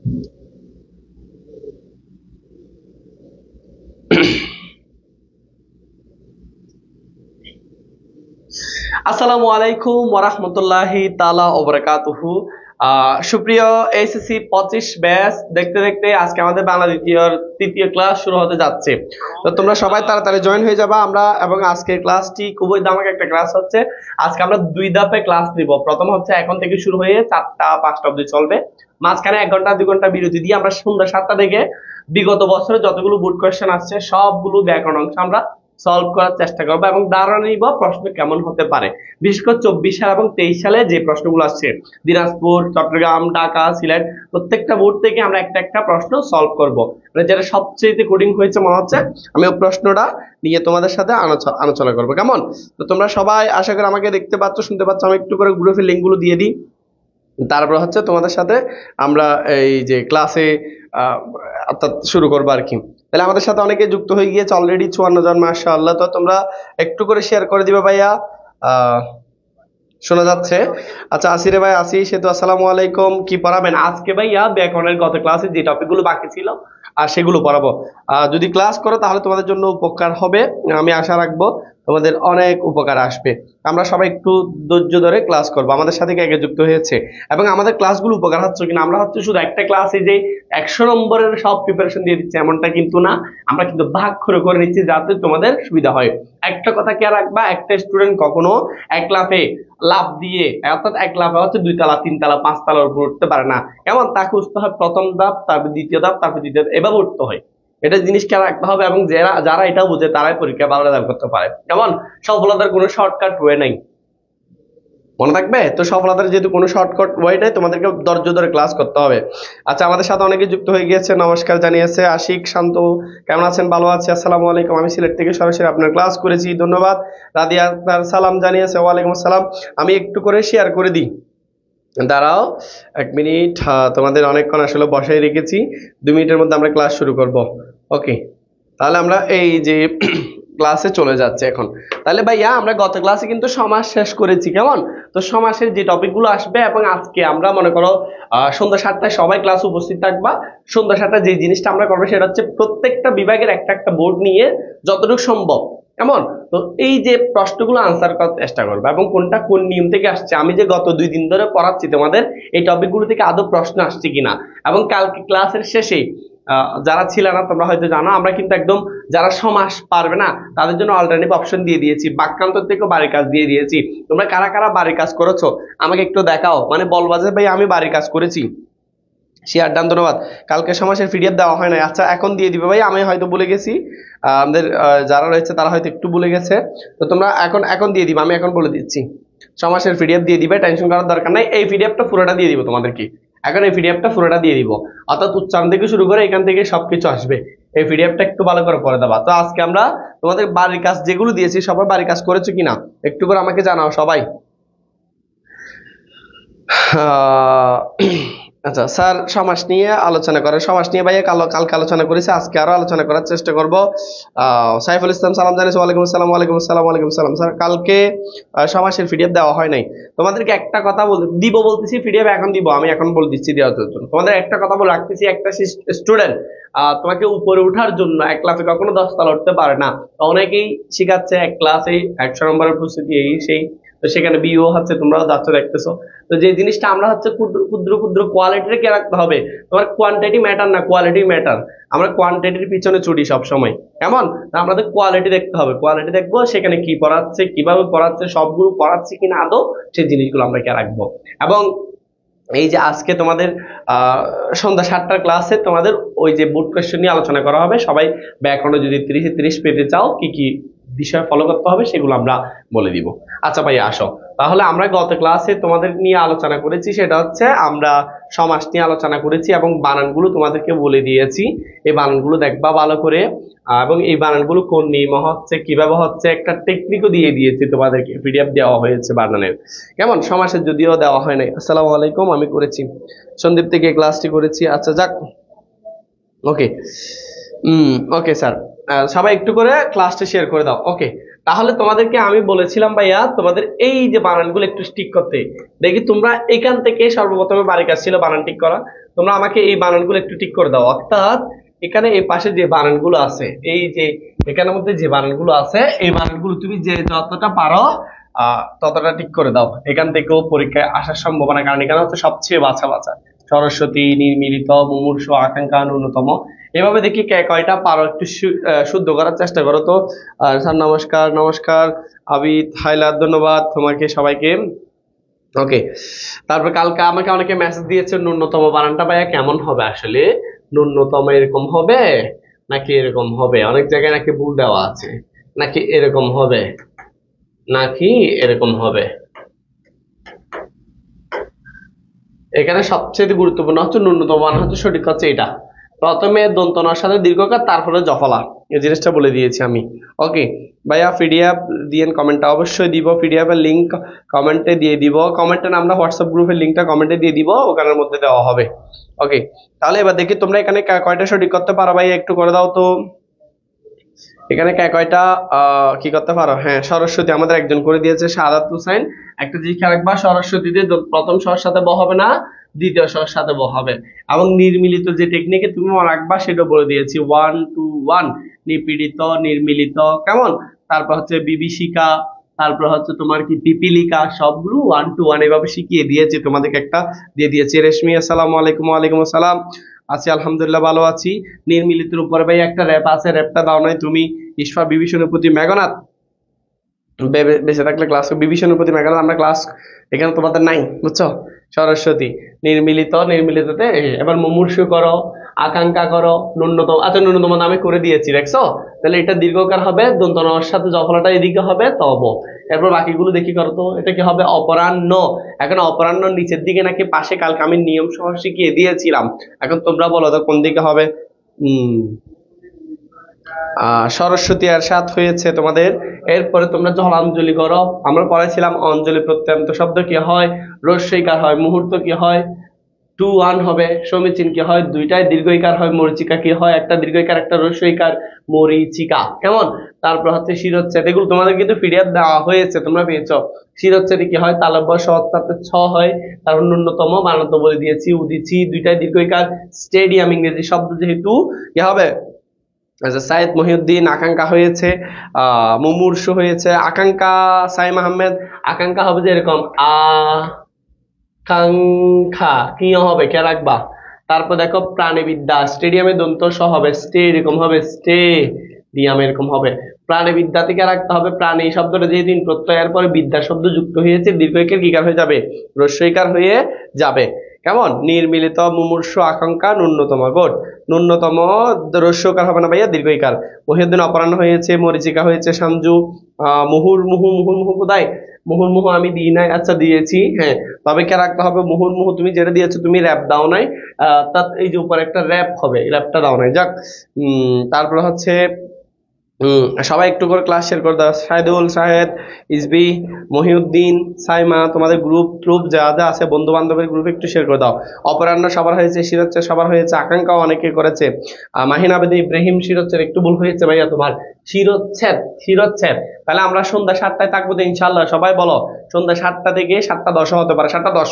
আসসালামু আলাইকুম ওয়া রাহমাতুল্লাহি তাআলা ওয়া বারাকাতুহু। সুপ্রিয় এইচএসসি 25 ব্যাচ, দেখতে দেখতে আজকে আমাদের বাংলা তৃতীয় ক্লাস শুরু হতে যাচ্ছে। তো তোমরা সবাই তাড়াতাড়ি জয়েন হয়ে যাবা। আমরা এবং আজকের ক্লাসটি খুবই দামাক একটা ক্লাস হচ্ছে। আজকে আমরা দুই ধাপে ক্লাস নিব। প্রথম হচ্ছে এখন থেকে শুরু হয়ে 4টা 5টা অবধি চলবে। মাঝখানে 1 ঘন্টা 2 ঘন্টা বিরতি দিয়ে আমরা সন্ধ্যা 7টা থেকে বিগত বছরে যতগুলো বোর্ড কোয়েশ্চেন আসছে সবগুলো ব্যাকরণ অংশ আমরা সলভ করার চেষ্টা করবো এবং ধারণা নিব প্রশ্ন কেমন হতে পারে। বিশেষ করে 24 সাল এবং 23 সালে যে প্রশ্নগুলো আসছে, দিনাজপুর, চট্টগ্রাম, ঢাকা, সিলেট, প্রত্যেকটা বোর্ড থেকে আমরা একটা একটা প্রশ্ন সলভ করব। মানে যেটা সবচেয়ে কঠিন হয়েছে মনে হচ্ছে, আমি ওই প্রশ্নটা নিয়ে তোমাদের সাথে আলোচনা করবো। কেমন? তো তোমরা সবাই আশা করি আমাকে দেখতে পাচ্ছ, শুনতে পাচ্ছ। আমি একটু করে গ্রুপের লিঙ্কগুলো দিয়ে দিই, তারপর হচ্ছে তোমাদের সাথে আমরা এই যে ক্লাসে অর্থাৎ শুরু করবো আর কি। তাহলে আমাদের সাথে অনেকে যুক্ত হয়ে গিয়েছে অলরেডি, 54 জন, মাশাআল্লাহ। তো তোমরা একটু করে শেয়ার করে দিবে ভাইয়া। শোনা যাচ্ছে? আচ্ছা, আসিরে ভাই, আসি সেতু, আসসালামু আলাইকুম। কি পড়াবেন আজকে ভাইয়া? ব্যাকরণের গত ক্লাসে যে টপিকগুলো বাকি ছিল আর সেগুলো পড়াবো। যদি ক্লাস করো তাহলে তোমাদের জন্য উপকার হবে, আমি আশা রাখবো তোমাদের অনেক উপকার আসবে। আমরা সবাই একটু ধৈর্য ধরে ক্লাস করবো। আমাদের সাথে কে যুক্ত হয়েছে এবং আমাদের ক্লাসগুলো উপকার হচ্ছে কিনা? আমরা হচ্ছে শুধু একটা ক্লাসে যে 100 নম্বরের সব প্রিপারেশন দিয়ে দিচ্ছি এমনটা কিন্তু না, আমরা কিন্তু ভাগ করে করে নিচ্ছি যাতে তোমাদের সুবিধা হয়। একটা কথা কে রাখবা, একটা স্টুডেন্ট কখনো এক লাফে লাভ দিয়ে, অর্থাৎ এক লাফে হচ্ছে 2 তলা 3 তলা 5 তলার উপর উঠতে পারে না। কেমন? তাকে উঠতে হয় প্রথম ধাপ, তারপর দ্বিতীয় ধাপ, তারপর তৃতীয় ধাপ, এভাবে উঠতে হয়। এটা জিনিস খেয়াল রাখতে হবে এবং যারা যারা এটা বুঝে তারাই পরীক্ষা ভালো রেজাল্ট করতে পারে। কেমন? সফলতার কোনো শর্টকাট ওয়ে নাই, মনে থাকবে তো। সফলতার যেহেতু কোনো শর্টকাট ওয়ে নাই, তোমাদেরকে ধৈর্য ধরে ক্লাস করতে হবে। আচ্ছা, আমাদের সাথে অনেকে যুক্ত হয়ে গিয়েছে, নমস্কার জানিয়েছে। আশিক, শান্ত, কেমন আছেন? ভালো আছি, আসসালামু আলাইকুম। আমি সিলেট থেকে সরাসরি আপনার ক্লাস করেছি, ধন্যবাদ। রাদিয়া তার সালাম জানিয়েছে, ওয়ালাইকুম আসসালাম। আমি একটু করে শেয়ার করে দিই, দাঁড়াও 1 মিনিট। তোমাদের অনেকক্ষণ আসলে বসাই রেখেছি, 2 মিনিটের মধ্যে আমরা ক্লাস শুরু করব। ওকে, তাহলে আমরা এই যে ক্লাসে চলে যাচ্ছে এখন। তাহলে ভাইয়া আমরা গত ক্লাসে কিন্তু সমাস শেষ করেছি। কেমন? তো সমাসের যে টপিকগুলো আসবে এবং আজকে আমরা মনে করো সন্ধ্যা 7টায় সবাই ক্লাস উপস্থিত থাকবা। সন্ধ্যা 7টায় যে জিনিসটা আমরা করবো সেটা হচ্ছে প্রত্যেকটা বিভাগের একটা একটা বোর্ড নিয়ে যতটুকু সম্ভব, কেমন, তো এই যে প্রশ্নগুলো আনসার করার চেষ্টা করবে এবং কোনটা কোন নিয়ম থেকে আসছে। আমি যে গত 2 দিন ধরে পড়াচ্ছি তোমাদের, এই টপিকগুলো থেকে আদৌ প্রশ্ন আসছে কিনা। এবং কালকে ক্লাসের শেষে যারা ছিল না তোমরা হয়তো জানো, আমরা কিন্তু একদম যারা সমাস পারবে না তাদের জন্য অল্টারনেটিভ অপশন দিয়ে দিয়েছি, বাক্যান্তর থেকেও বাড়ির কাজ দিয়ে দিয়েছি। তোমরা কারা কারা বাড়ির কাজ করেছো আমাকে একটু দেখাও, মানে বলবা যে ভাই আমি বাড়ির কাজ করেছি। শেয়ার ডান, ধন্যবাদ। কালকে সমাসের পিডিএফ দেওয়া হয় না, আচ্ছা এখন দিয়ে দিবে ভাই, আমি হয়তো ভুলে গেছি। আমাদের যারা রয়েছে তারা হয়তো একটু ভুলে গেছে, তো তোমরা এখন দিয়ে দিবে, আমি এখন বলে দিচ্ছি। সমাসের পিডিএফ দিয়ে দিবে, টেনশন করার দরকার নাই। এই পিডিএফটা পুরোটা দিয়ে দিব তোমাদেরকে, এখন এই পিডিএফটা পুরোটা দিয়ে দিব, অর্থাৎ উচ্চারণ থেকে শুরু করে এখান থেকে সবকিছু আসবে। এই পিডিএফটা একটু ভালো করে পড়ে দেবা। তো আজকে আমরা তোমাদের বাড়ির কাজ যেগুলো দিয়েছি, সবাই বাড়ির কাজ করেছো কিনা একটু করে আমাকে জানাও সবাই। আচ্ছা স্যার, সমাস নিয়ে আলোচনা করে, সমাস নিয়ে ভাইয়া কালকে আলোচনা করেছে, আজকে আরো আলোচনা করার চেষ্টা করব। সাইফুল ইসলাম সালাম জানিয়েছে, ওয়ালাইকুম আসসালাম। ওয়ালাইকুম আসসালাম, ওয়ালাইকুম আসসালাম। স্যার কালকে সমাসের পিডিএফ দেওয়া হয় নাই, তোমাদেরকে একটা কথা দিব বলতেছি, পিডিএফ এখন দিব, আমি এখন বলে দিচ্ছি দেওয়ার জন্য। তোমাদের একটা কথা বলে রাখতেছি, একটা স্টুডেন্ট তোমাকে উপরে ওঠার জন্য এক ক্লাসে কখনো 10 তলা উঠতে পারে না। অনেকেই শিখাচ্ছে এক ক্লাসে 100 নম্বরের প্রস্তুতি এই সেই, তো সেখানে বিও হচ্ছে, তোমরাও যাচ্ছ দেখতেছো। তো যে জিনিসটা আমরা হচ্ছে ক্ষুদ্র ক্ষুদ্র ক্ষুদ্র কোয়ালিটি রেখে রাখতে হবে। তোমার কোয়ান্টিটি ম্যাটার না, কোয়ালিটি ম্যাটার। আমরা কোয়ান্টিটির পিছনে ছুটি সব সময়, কেমন? আমাদের কোয়ালিটি দেখতে হবে, কোয়ালিটি দেখবো সেখানে কি পড়াচ্ছে, কিভাবে পড়াচ্ছে, সবগুলো পড়াচ্ছে কিনা আদৌ, সেই জিনিসগুলো আমরা কে রাখবো। এবং এই যে আজকে তোমাদের সন্ধ্যা 7টার ক্লাসে তোমাদের ওই যে বোর্ড কোয়েশ্চেন নিয়ে আলোচনা করা হবে। সবাই ব্যাকরণে যদি 30-30 পেতে চাও, কি কি বিষয় ফলো করতে হবে সেগুলো আমরা বলে দিব। আচ্ছা ভাই আসো, তাহলে আমরা গত ক্লাসে তোমাদের নিয়ে আলোচনা করেছি, সেটা হচ্ছে আমরা সমাস নিয়ে আলোচনা করেছি এবং বানানগুলো তোমাদেরকে বলে দিয়েছি। এই বানানগুলো দেখবা ভালো করে, এবং এই বানানগুলো কোন নিয়ম হচ্ছে, কিভাবে হচ্ছে, একটা টেকনিকও দিয়ে দিয়েছি তোমাদেরকে, পিডিএফ দেওয়া হয়েছে বানানের। কেমন? সমাসের যদিও দেওয়া হয় নাই। আসসালামু আলাইকুম, আমি করেছি, সন্দীপ থেকে ক্লাসটি করেছি। আচ্ছা যাক, ওকে। ওকে স্যার, সবাই একটু করে ক্লাসটা শেয়ার করে দাও। ওকে, তাহলে তোমাদেরকে আমি বলেছিলাম ভাইয়া তোমাদের এই যে বানানগুলো একটু স্টিক করতে। দেখি তোমরা এখান থেকে সর্বপ্রথমে বাড়ির কাজ ছিল বানান ঠিক করা। তোমরা আমাকে এই বানানগুলো একটু ঠিক করে দাও, অর্থাৎ এখানে এই পাশে যে বানানগুলো আছে, এই যে এখানের মধ্যে যে বানানগুলো আছে এই বানানগুলো তুমি যে যতটা পারো ততটা ঠিক করে দাও। এখান থেকেও পরীক্ষায় আসার সম্ভাবনা, কারণ এখানে হচ্ছে সবচেয়ে বাছা বাছা সরস্বতী, নির্মিলিত, মুমূর্ষু, আকাঙ্ক্ষা, ন্যূনতম। এভাবে দেখি কে কয়টা পারো একটু শুদ্ধ করার চেষ্টা করো তো। স্যার নমস্কার, নমস্কার আবিদ, হাইলাত, ধন্যবাদ তোমাকে সবাইকে। ওকে, তারপর কালকে আমাকে অনেকে মেসেজ দিয়েছে ন্যূনতম বানানটা ভাইয়া কেমন হবে, আসলে ন্যূনতম এরকম হবে নাকি এরকম হবে, অনেক জায়গায় নাকি ভুল দেওয়া আছে, নাকি এরকম হবে নাকি এরকম হবে। এখানে সবচেয়ে গুরুত্বপূর্ণ হচ্ছে ন্যূনতম বানান হচ্ছে সঠিক হচ্ছে এটা, প্রথমে দন্ত নর সাথে দীর্ঘকার তারপরে জফলা, এই জিনিসটা বলে দিয়েছি আমি। ওকে ভাইয়া, পিডিএফ দিয়েন কমেন্টে, অবশ্যই দিব, পিডিএফ এর লিংক কমেন্টে দিয়ে দিব, কমেন্টে না আমরা হোয়াটসঅ্যাপ গ্রুপের লিংকটা কমেন্টে দিয়ে দিব, ওখানের মধ্যে দেওয়া হবে। ওকে, তাহলে এবার দেখি তোমরা এখানে কয়টা সঠিক করতে পারো ভাই, একটু করে দাও তো। এখানে কয়টা কি করতে পারো? হ্যাঁ, সরস্বতী আমাদের একজন করে দিয়েছে, শাহাদাত হুসাইন। একটা জিনিস খেয়াল রাখবা, সরস্বতীতে প্রথম স্বর সাথে ব হবে না, দ্বিতীয় স্বর সাথে ব হবে। এবং নির্মিলিত যে টেকনিকে তুমি রাখবা সেটা বলে দিয়েছি, 1 2 1, নিপীড়িত, নির্মিলিত, কেমন? তারপর হচ্ছে বিভীষিকা, তারপর হচ্ছে তোমার কি পিপিলিকা, সবগুলো 1 2 1 এভাবে শিখিয়ে দিয়েছি তোমাদেরকে, একটা দিয়ে দিয়েছি। রেশমি আসসালামু আলাইকুম। ওয়ালাইকুম আসসালাম। আছি আলহামদুলিল্লাহ, ভালো আছি। নির্মিলিতের উপরে ভাই একটা র্যাপ আছে, র্যাপটা দাও নাই তুমি। ঈশ্বর বিভীষণের প্রতি মেঘনাথ, বেঁচে থাকলে ক্লাস, বিভীষণের প্রতি মেঘনাথ, আমরা ক্লাস এখানে তোমাদের নাই, বুঝছো? সরস্বতী, নির্মিলিত, নির্মিলিততে এবার মুমূর্ষু করো, আকাঙ্ক্ষা করো, ন্যূনতম, আচ্ছা ন্যূনতম নামে করে দিয়েছি, দেখছো? তাহলে এটা দীর্ঘকার হবে, দন্ত নর সাথে জফলাটা এদিকে হবে তব। এরপর বাকিগুলো দেখি করো তো, এটা কি হবে? অপরাহ্ন। এখন অপরাহ্ন নিচের দিকে নাকি পাশে, কালকে আমি নিয়ম সহ শিখিয়ে দিয়েছিলাম, এখন তোমরা বলো তো কোন দিকে হবে। সরস্বতী আর সাত হয়েছে তোমাদের। এরপরে তোমরা যখন অঞ্জলি করো, আমরা পড়াইছিলাম অঞ্জলি প্রত্যন্ত শব্দ কি হয়, রস্যইকার হয়, মুহূর্ত কি হয়, 2 1 হবে, সমীচীন কি হয়, দুইটাই দীর্ঘইকার হয়, মরিচিকা কি হয়, একটা দীর্ঘইকার একটা রস্যইকার, মরিচিকা, কেমন? তারপর হচ্ছে শিরোচ্ছেদ, এগুলো তোমাদের কিন্তু পিডিএফ দেওয়া হয়েছে, তোমরা পেয়েছো। শিরোচ্ছেদে কি হয়, তালব্য সাথে ছ হয়, তারপর ন্যূনতম বানান তো বলে দিয়েছি, উদিছি, দুইটাই দীর্ঘইকার, স্টেডিয়াম ইংরেজি শব্দ যেহেতু কি হবে, সাইদ মহিউদ্দিন, আকাঙ্ক্ষা হয়েছে, মুমূর্ষু হয়েছে, আকাঙ্ক্ষা, সাইম আহমেদ, আকাঙ্ক্ষা হবে যে এরকম আকাঙ্ক্ষা, কি হবে কে রাখবা। তারপর দেখো প্রাণীবিদ্যা, স্টেডিয়ামে দন্ত স হবে, স্টে এরকম হবে, স্টে ডিয়াম এরকম হবে। প্রাণীবিদ্যা থেকে রাখতে হবে, প্রাণী শব্দটা যেদিন প্রত্যয়ের পরে বিদ্যা শব্দ যুক্ত হয়েছে, দীর্ঘইকার কিকার হয়ে যাবে, রস্যইকার হয়ে যাবে, কেমন? নির্মিলিত, মুমূর্ষু, আকাঙ্ক্ষা, ন্যূনতম, গোট। ন্যূনতম রস্যকার হবে না ভাইয়া, দীর্ঘইকার। মহিউদ্দিন অপরাহ্ন হয়েছে, মরিচিকা হয়েছে, সামজু, মুহুর্মুহু, মুহুর্মুহু কোথায়? মুহুর্মুহু আমি দিই নাই, আচ্ছা দিয়েছি, হ্যাঁ। তবে কে রাখতে হবে, মুহুর্মুহু তুমি যেটা দিয়েছো, তুমি র্যাপ দাও নাই, তার এই যে উপরে একটা র্যাপ হবে, র্যাপটা দাও নাই, যাক। তারপর হচ্ছে সবাই একটু করে ক্লাস শেয়ার করে দাও, সাইদুল, শাহেদ, ইসবি, মহিউদ্দিন, সাইমা, তোমাদের গ্রুপ ট্রুপ যা যা আছে বন্ধু বান্ধবের গ্রুপে একটু শেয়ার করে দাও। অপরাহ্ন সবার হয়েছে, শিরোচ্ছেদ সবার হয়েছে, আকাঙ্ক্ষাও অনেকে করেছে। মাহিন আবেদ ইব্রাহিম, শিরোচ্ছেদ একটু ভুল হয়েছে ভাইয়া তোমার, শিরোচ্ছেদ, শিরোচ্ছেদ। তাহলে আমরা সন্ধ্যা 7টায় থাকবো তো ইনশাল্লাহ, সবাই বলো। সন্ধ্যা 7টা থেকে 7টা 10 হতে পারে, 7টা 10,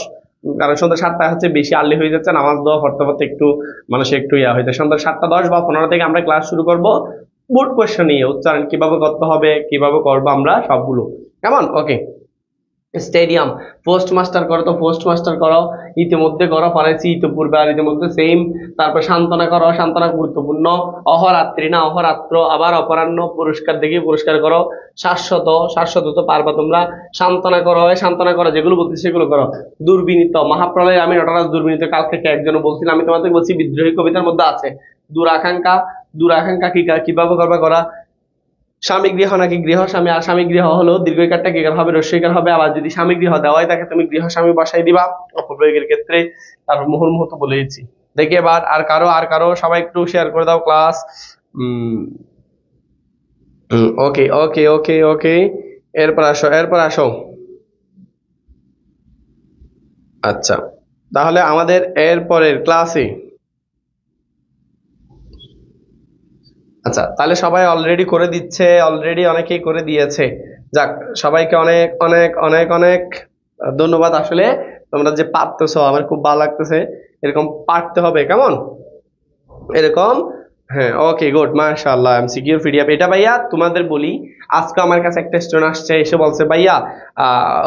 কারণ সন্ধ্যা 7টায় হচ্ছে বেশি আর্লি হয়ে যাচ্ছে, নামাজ দেওয়া পড়তে পড়তে একটু মানুষ একটু ইয়া হয়েছে। সন্ধ্যা 7টা 10 বা 15 থেকে আমরা ক্লাস শুরু করবো, বোর্ড কোয়েশ্চেন নিয়ে, উচ্চারণ কিভাবে করতে হবে, কিভাবে করবো আমরা সবগুলো, কেমন? ওকে। স্টেডিয়াম, পোস্ট মাস্টার করো তো, পোস্ট মাস্টার করো, ইতিমধ্যে করো, পড়াইছি ইতিপূর্বে আর ইতিমধ্যে সেম। তারপর সান্ত্বনা করো, সান্ত্বনা গুরুত্বপূর্ণ। অহরাত্রি না অহরাত্র, আবার অপরাহ্ন, পুরস্কার দেখি পুরস্কার করো। শাশ্বত, শাশ্বত তো পারবা তোমরা। সান্ত্বনা করো, সান্ত্বনা করো, যেগুলো বলতেছি সেগুলো করো। দুর্বিনীত, মহাপ্রলয়ে আমি নটরাজ দুর্বিনীত, কালকে একজনও বলছিলাম, আমি তোমাদের বলছি বিদ্রোহী কবিতার মধ্যে আছে। দুরাকাঙ্ক্ষা, দুরাকাঙ্ক্ষা কিভাবে করবা করা। স্বামী গৃহ নাকি গৃহ স্বামী, আর স্বামী গৃহ হলো দীর্ঘইকারটা কিকার হবে, রস্যইকার হবে। আবার যদি স্বামী গৃহ দেওয়াই থাকে, তুমি গৃহ স্বামী বসাই দিবা অপপ্রয়োগের ক্ষেত্রে। তারপর মুহুর্মুহু বলেছি। দেখি এবার আর কারো সবাই একটু শেয়ার করে দাও ক্লাস। ওকে ওকে ওকে ওকে, এরপর আসো, এরপর আসো। আচ্ছা, তাহলে আমাদের এরপরের ক্লাসে আচ্ছা, তাহলে সবাই অলরেডি করে দিচ্ছে, অলরেডি অনেকেই করে দিয়েছে। যাক, সবাইকে অনেক অনেক অনেক অনেক ধন্যবাদ। আসলে তোমরা যে পারতেছো আমার খুব ভালো লাগতেছে। এরকম পারতে হবে, কেমন এরকম। হ্যাঁ, ওকে, গুড, মাশাআল্লাহ। এমসিকিউ পিডিএফ এটা ভাইয়া তোমাদের বলি, আজকে আমার কাছে একটা স্টুডেন্ট আসছে, এসে বলছে ভাইয়া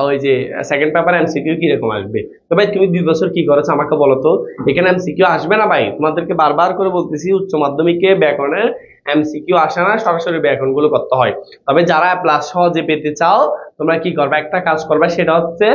ওই যে সেকেন্ড পেপার এমসিকিউ কিরকম আসবে। তো ভাই তুমি 2 বছর কি করেছো আমাকে বলো তো, এখানে এমসিকিউ আসবে না ভাই। তোমাদেরকে বারবার করে বলতেছি, উচ্চ মাধ্যমিকে ব্যাকরণের এমসিকিউ আসে না, সরাসরি ব্যাকরণ গুলো করতে হয়। তবে যারা প্লাস সহজে পেতে চাও, তোমরা কি করবে, একটা কাজ করবে, সেটা হচ্ছে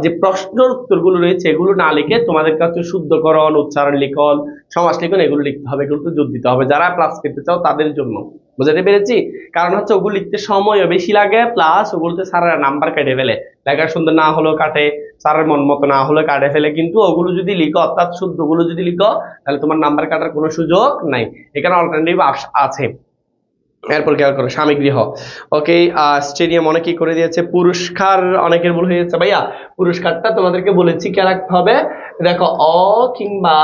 যে প্রশ্নের উত্তরগুলো রয়েছে এগুলো না লিখে তোমাদের কাছে শুদ্ধকরণ, উচ্চারণ, লিখন, সমাজ লিখন এগুলো লিখতে হবে, এগুলো তো জোর দিতে হবে যারা প্লাস পেতে চাও তাদের জন্য। বুঝতে পেরেছি? কারণ হচ্ছে ওগুলো লিখতে সময় বেশি লাগে, প্লাস ওগুলোতে স্যারেরা নাম্বার কেটে ফেলে, লেখা সুন্দর না হলেও কাটে, স্যারের মন মতো না হলে কাটে ফেলে। কিন্তু ওগুলো যদি লিখো, অর্থাৎ শুদ্ধগুলো যদি লিখো, তাহলে তোমার নাম্বার কাটার কোনো সুযোগ নাই। এখানে অল্টারনেটিভ আছে। এরপর খেয়াল করো স্বামী গৃহ। ওকে, স্টেডিয়াম অনেকেই করে দিয়েছে। পুরস্কার অনেকের ভুল হয়ে যাচ্ছে ভাইয়া, পুরস্কারটা তোমাদেরকে বলেছি কে রাখতে হবে। দেখো, অ কিংবা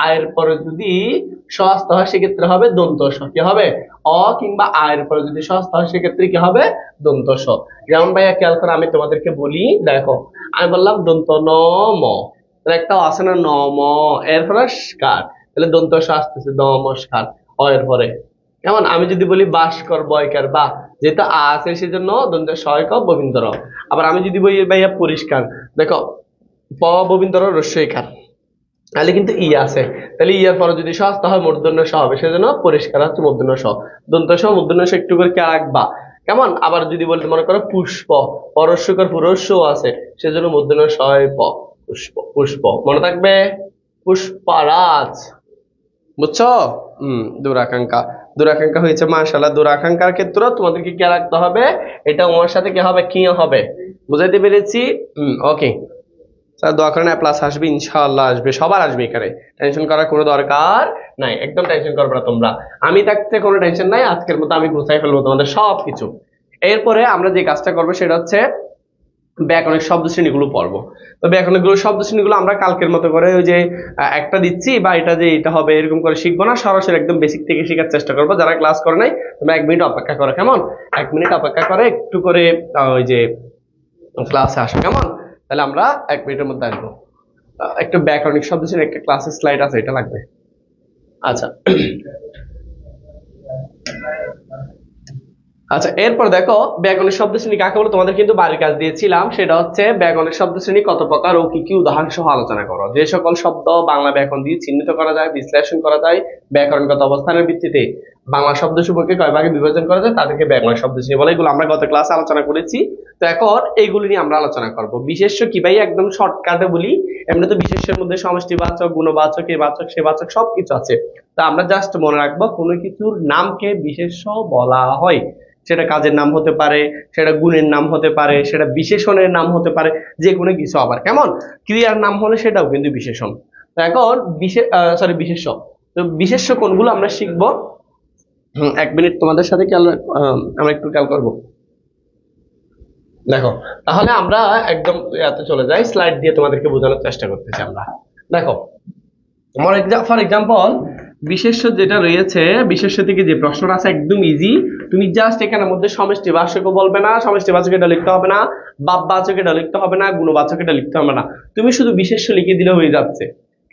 আয়ের পরে যদি সস্ত হয় সেক্ষেত্রে হবে দন্ত স। কি হবে? অ কিংবা আয়ের পরে যদি সস্ত হয় সেক্ষেত্রে কি হবে? দন্ত স। যেমন ভাইয়া খেয়াল করো, আমি তোমাদেরকে বলি, দেখো আমি বললাম দন্ত ন ম, তাহলে একটা আছে না ন ম, এর পরে স্কার, তাহলে দন্ত স আসতেছে নমস্কার অ এর পরে। কেমন? আমি যদি বলি ভাস্কর বয়কার বা, যেহেতু আ আছে সেজন্য দন্ত সয় ক ববিন্দর। আবার আমি যদি বলি ভাইয়া পরিষ্কার, দেখো প ববিন্দর রস্যইকার, তাহলে কিন্তু ই আছে, তাহলে ইয়ার পরে যদি সস্তা হয় মূর্ধন্য স হবে, সেজন্য পরিষ্কার হচ্ছে মূর্ধন্য স। দন্ত স মূর্ধন্য স একটু করে কে রাখবা। কেমন? আবার যদি বলতে মনে করো পুষ্প, পরস্যকার পুরস্য আছে, সেজন্য মূর্ধন্য সয় প, পুষ্প। পুষ্প মনে থাকবে, পুষ্পরাজ। বুঝছো? দূরাকাঙ্ক্ষা। দূরাকাঙ্ক্ষা হয়েছে, মাশাআল্লাহ। দূরাকাঙ্ক্ষার ক্ষেত্রে তোমাদেরকে কি রাখতে হবে, এটা ওর সাথে কি হবে, কি হবে। বুঝাইতে পেরেছি? ওকে স্যার, দোয়া করেন প্লাস আসবে, ইনশাআল্লাহ আসবে, সবার আসবে, এখানে টেনশন করার কোনো দরকার নাই, একদম টেনশন করবে না তোমরা। আমি থাকতে কোনো টেনশন নাই, আজকের মতো আমি গুছাই ফেলবো তোমাদের সবকিছু। এরপরে আমরা যে কাজটা করবো সেটা হচ্ছে ব্যাকরণিক শব্দ শ্রেণীগুলো পড়বো। তো ব্যাকরণিক শব্দ শ্রেণীগুলো আমরা কালকের মতো করে ওই যে একটা দিচ্ছি বা এটা যে এটা হবে এরকম করে শিখবো না, সরাসরি একদম বেসিক থেকে শেখার চেষ্টা করবো। যারা ক্লাস করে নাই তোমরা 1 মিনিট অপেক্ষা করো, কেমন? 1 মিনিট অপেক্ষা করে একটু করে ওই যে ক্লাসে আসো, কেমন? তাহলে আমরা 1 মিনিটের মধ্যে আসবো। একটু ব্যাকরণিক শব্দ শ্রেণী একটা ক্লাসের স্লাইড আছে, এটা লাগবে। আচ্ছা আচ্ছা, এরপর দেখো ব্যাকরণের শব্দ শ্রেণী কাকে বলে, তোমাদের কিন্তু বাড়ির কাজ দিয়েছিলাম, সেটা হচ্ছে ব্যাকরণের শব্দ শ্রেণী কত প্রকার ও কি কি উদাহরণ সহ আলোচনা করো। যে সকল শব্দ বাংলা ব্যাকরণ দিয়ে চিহ্নিত করা যায়, বিশ্লেষণ করা যায়, ব্যাকরণগত অবস্থানের ভিত্তিতে বাংলা শব্দ সমূহকে কয় ভাগে বিভাজন করা যায়, তাদেরকে ব্যাকরণ শব্দ শ্রেণী বলে। এগুলো আমরা গত ক্লাসে আলোচনা করেছি। তো এখন এইগুলি নিয়ে আমরা আলোচনা করব। বিশেষ্য কি ভাই, একদম শর্টকাটে বলি, এমনি তো বিশেষ্যের মধ্যে সমষ্টিবাচক, গুণবাচক, এ বাচক, সে বাচক সবকিছু আছে। তা আমরা জাস্ট মনে রাখবো কোনো কিছুর নামকে বিশেষ্য বলা হয়। সেটা কাজের নাম হতে পারে, সেটা গুণের নাম হতে পারে, সেটা বিশেষণের নাম হতে পারে, যে কোনো কিছু। আবার কেমন ক্রিয়ার নাম হলে সেটাও কিন্তু বিশেষণ। তো এখন বিশেষ্য। তো বিশেষ্য কোনগুলো আমরা শিখবো। 1 মিনিট তোমাদের সাথে আমরা একটু খেয়াল করবো। দেখো, তাহলে আমরা একদম এতে চলে যাই, স্লাইড দিয়ে তোমাদেরকে বোঝানোর চেষ্টা করতেছি আমরা। দেখো, ফর এক্সাম্পল বিশেষ্য যেটা রয়েছে, বিশেষ্য থেকে যে প্রশ্নটা আছে একদম ইজি। তুমি জাস্ট এখানের মধ্যে সমষ্টি বাচক বলবে না, সমষ্টি বাচক এটা লিখতে হবে না, বাপ বাচক এটা লিখতে হবে না, গুণবাচক এটা লিখতে হবে না, তুমি শুধু বিশেষ্য লিখে দিলে হয়ে যাচ্ছে,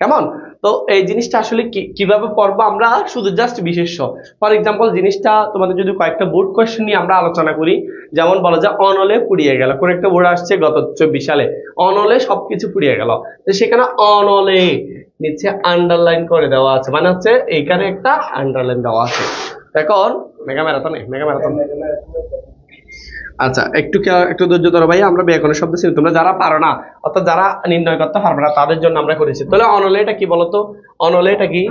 কেমন? তো এই জিনিসটা আসলে কিভাবে পড়বো আমরা, শুধু জাস্ট বিশেষ্য। ফর এক্সাম্পল জিনিসটা তোমাদের যদি কয়েকটা বোর্ড কোয়েশ্চেন নিয়ে আমরা আলোচনা করি, যেমন বলো যে অনলে পুড়িয়ে গেল, কোন একটা বোর্ড আসছে গত 24 সালে, অনলে সবকিছু পুড়িয়ে গেল, তো সেখানে অনলে নিচে আন্ডারলাইন করে দেওয়া আছে, মানে হচ্ছে এইখানে একটা আন্ডারলাইন দেওয়া আছে। এখন মেগা ম্যারাথন। আচ্ছা, একটু ধৈর্য ধরো ভাই, আমরা ব্যাকরণের শব্দ ছিল, তোমরা যারা পারো না, অর্থাৎ যারা নির্ণয় করতে পারবে না তাদের জন্য আমরা করেছি। তাহলে অনলে এটা কি বলতো, অনলে এটা কি,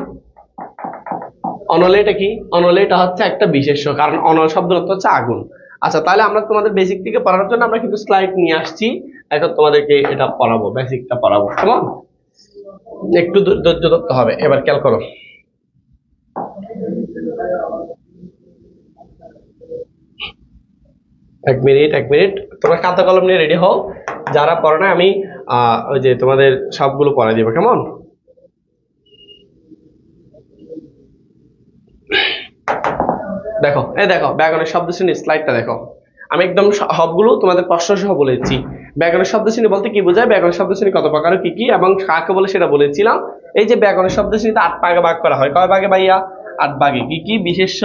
অনলে এটা হচ্ছে একটা বিশেষ্য, কারণ অনল শব্দ অর্থ হচ্ছে আগুন। আচ্ছা, তাহলে আমরা তোমাদের বেসিক থেকে পড়ানোর জন্য আমরা কিন্তু স্লাইড নিয়ে আসছি, এখন তোমাদেরকে এটা পড়াবো, বেসিকটা পড়াবো, কেমন? একটু ধৈর্য ধরতে হবে। এবার খেয়াল করো, এক মিনিট তোমরা খাতা কলম নিয়ে রেডি হও। যারা পড়ো না আমি ওই যে তোমাদের সবগুলো পড়াই দিব, কেমন? দেখো দেখো ব্যাকরণের শব্দ শ্রেণী স্লাইডটা দেখো, আমি একদম সবগুলো তোমাদের প্রশ্ন সহ বলেছি। ব্যাকরণের শব্দ শ্রেণী বলতে কি বোঝায়, ব্যাকরণের শব্দ শ্রেণী কত প্রকার কি কি এবং কাকে বলে সেটা বলেছিলাম। এই যে ব্যাকরণের শব্দ শ্রেণীতে 8 ভাগে ভাগ করা হয়, কয় ভাগে ভাইয়া? 8 ভাগে। কি কি? বিশেষ্য,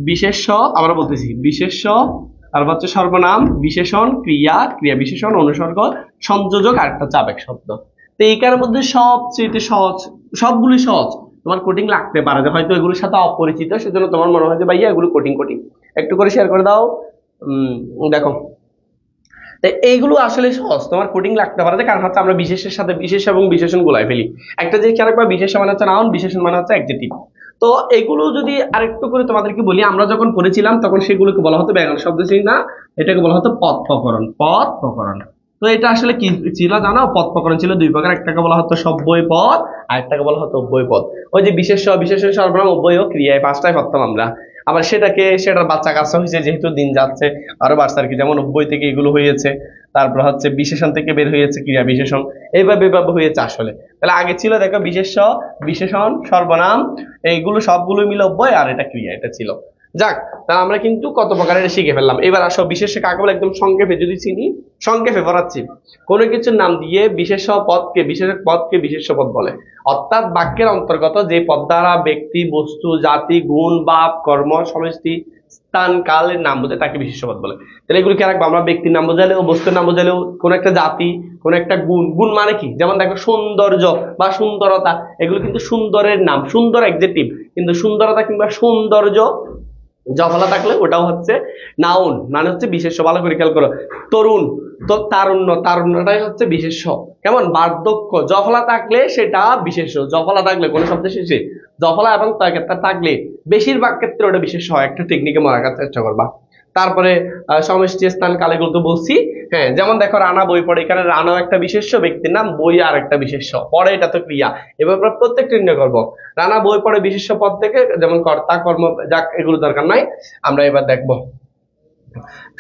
বিশেষ্য, আবার বলতেছি বিশেষ্য, তারপর হচ্ছে সর্বনাম, বিশেষণ, ক্রিয়া, ক্রিয়া বিশেষণ, অনুসর্গ, সংযোজক আর একটা আবেগ শব্দ। তো এইটার মধ্যে সবচেয়ে সহজ, সবগুলি সহজ, তোমার কোডিং লাগতে পারে যে হয়তো এগুলোর সাথে অপরিচিত, সেজন্য তোমার মনে হয় যে ভাইয়া এগুলো কোডিং কোডিং, একটু করে শেয়ার করে দাও। দেখো এইগুলো আসলে সহজ, তোমার কোডিং লাগতে পারে, কারণ হচ্ছে আমরা বিশেষের সাথে বিশেষ এবং বিশেষণ গুলাই ফেলি। একটা যে খেয়াল রাখবা, বিশেষ মানে হচ্ছে নাউন, বিশেষণ মানে হচ্ছে অ্যাডজেক্টিভ। তো এগুলো যদি আরেকটু করে তোমাদেরকে বলি, আমরা যখন পড়েছিলাম তখন সেগুলোকে বলা হতো ব্যাকরণ শব্দ শ্রেণী না, এটাকে বলা হতো পদ প্রকরণ। পদ প্রকরণ। তো এটা আসলে কি ছিল জানো? পদ প্রকরণ ছিল 2 প্রকার, একটাকে বলা হতো সব্যয় পদ আর একটাকে বলা হতো অব্যয় পদ। ওই যে বিশেষ্য, বিশেষণ, সর্বনাম, অব্যয় ও ক্রিয়া, এই 5টাই পড়তাম আমরা। আবার সেটার বাচ্চা কাচ্চা হয়েছে, যেহেতু দিন যাচ্ছে আরো বাড়ছে আর কি, যেমন অব্যয় থেকে এগুলো হয়েছে, তারপর হচ্ছে বিশেষণ থেকে বের হয়েছে ক্রিয়া বিশেষণ, এইভাবে হয়েছে আসলে। তাহলে আগে ছিল দেখো বিশেষ্য, বিশেষণ, সর্বনাম, এইগুলো সবগুলো মিলে অব্যয় আর এটা ক্রিয়া, এটা ছিল। যাক, তাহলে আমরা কিন্তু কত প্রকারের শিখে ফেললাম। এবার আসো বিশেষ্য কাকে বলে একদম সংক্ষেপে যদি চিনি, সংক্ষেপে পড়াচ্ছি। কোনো কিছুর নাম দিয়ে বিশেষ্য পদকে বিশেষ্য পদ বলে, অর্থাৎ বাক্যের অন্তর্গত যে পদ দ্বারা ব্যক্তি, বস্তু, জাতি, গুণ, ভাব, কর্ম, সমষ্টি, স্থান, কালের নাম বোঝায় তাকে বিশেষ্য পদ বলে। তাহলে এগুলো কি রাখবো? আমরা ব্যক্তির নাম বোঝালেও, বস্তুর নাম বোঝালেও, কোন একটা জাতি, কোন একটা গুণ, গুণ মানে কি? যেমন দেখো সৌন্দর্য বা সুন্দরতা, এগুলো কিন্তু সুন্দরের নাম, সুন্দর অ্যাডজেক্টিভ, কিন্তু সুন্দরতা কিংবা সৌন্দর্য জফলা থাকলে ওটাও হচ্ছে নাউন, মানে হচ্ছে বিশেষ্য। ভালো করে খেয়াল করো। তরুণ, তো তারুণ্য, তারুণ্যটাই হচ্ছে বিশেষ্য। কেমন? বার্ধক্য, জফলা থাকলে সেটা বিশেষ্য, জফলা থাকলে কোন শব্দের শেষে জফলা এবং থাকলে বেশিরভাগ ক্ষেত্রে ওটা বিশেষ্য হয়। একটা টেকনিকে মনে রাখার চেষ্টা করবা। তারপরে সমষ্টি, স্থান, কাল, এগুলো তো বলছি। হ্যাঁ, যেমন দেখো রানা বই পড়ে, এখানে রানাও একটা বিশেষ্য, ব্যক্তির নাম, বই আর একটা বিশেষ্য, পড়ে এটা তো ক্রিয়া। এবার আমরা প্রত্যেকটা নির্ণয় করবো। রানা বই পড়ে বিশেষ্য পদ থেকে, যেমন কর্তা, কর্ম, যাক এগুলো দরকার নাই, আমরা এবার দেখবো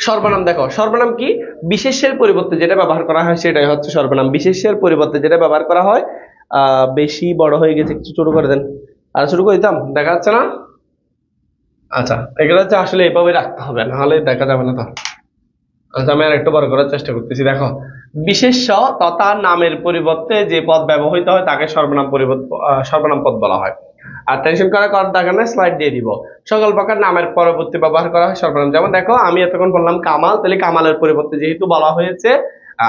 সর্বনাম। দেখো সর্বনাম কি? বিশেষ্যের পরিবর্তে যেটা ব্যবহার করা হয় সেটাই হচ্ছে সর্বনাম। বিশেষ্যের পরিবর্তে যেটা ব্যবহার করা হয়, বেশি বড় হয়ে গেছে, একটু ছোট করে দেন। আর ছোট করে দিতাম, দেখা যাচ্ছে না? আচ্ছা, এগুলো হচ্ছে আসলে এভাবে রাখতে হবে, নাহলে দেখা যাবে না তো। আচ্ছা, আমি আর একটু বড় করার চেষ্টা করতেছি। দেখো, বিশেষ্য তথা নামের পরিবর্তে যে পদ ব্যবহৃত হয় তাকে সর্বনাম পদ বলা হয়। আর টেনশন করার দরকার নেই, স্লাইড দিয়ে দিব। সকল প্রকার নামের পরবর্তী ব্যবহার করা হয় সর্বনাম। যেমন দেখো, আমি এতক্ষণ বললাম কামাল, তাহলে কামালের পরিবর্তে যেহেতু বলা হয়েছে,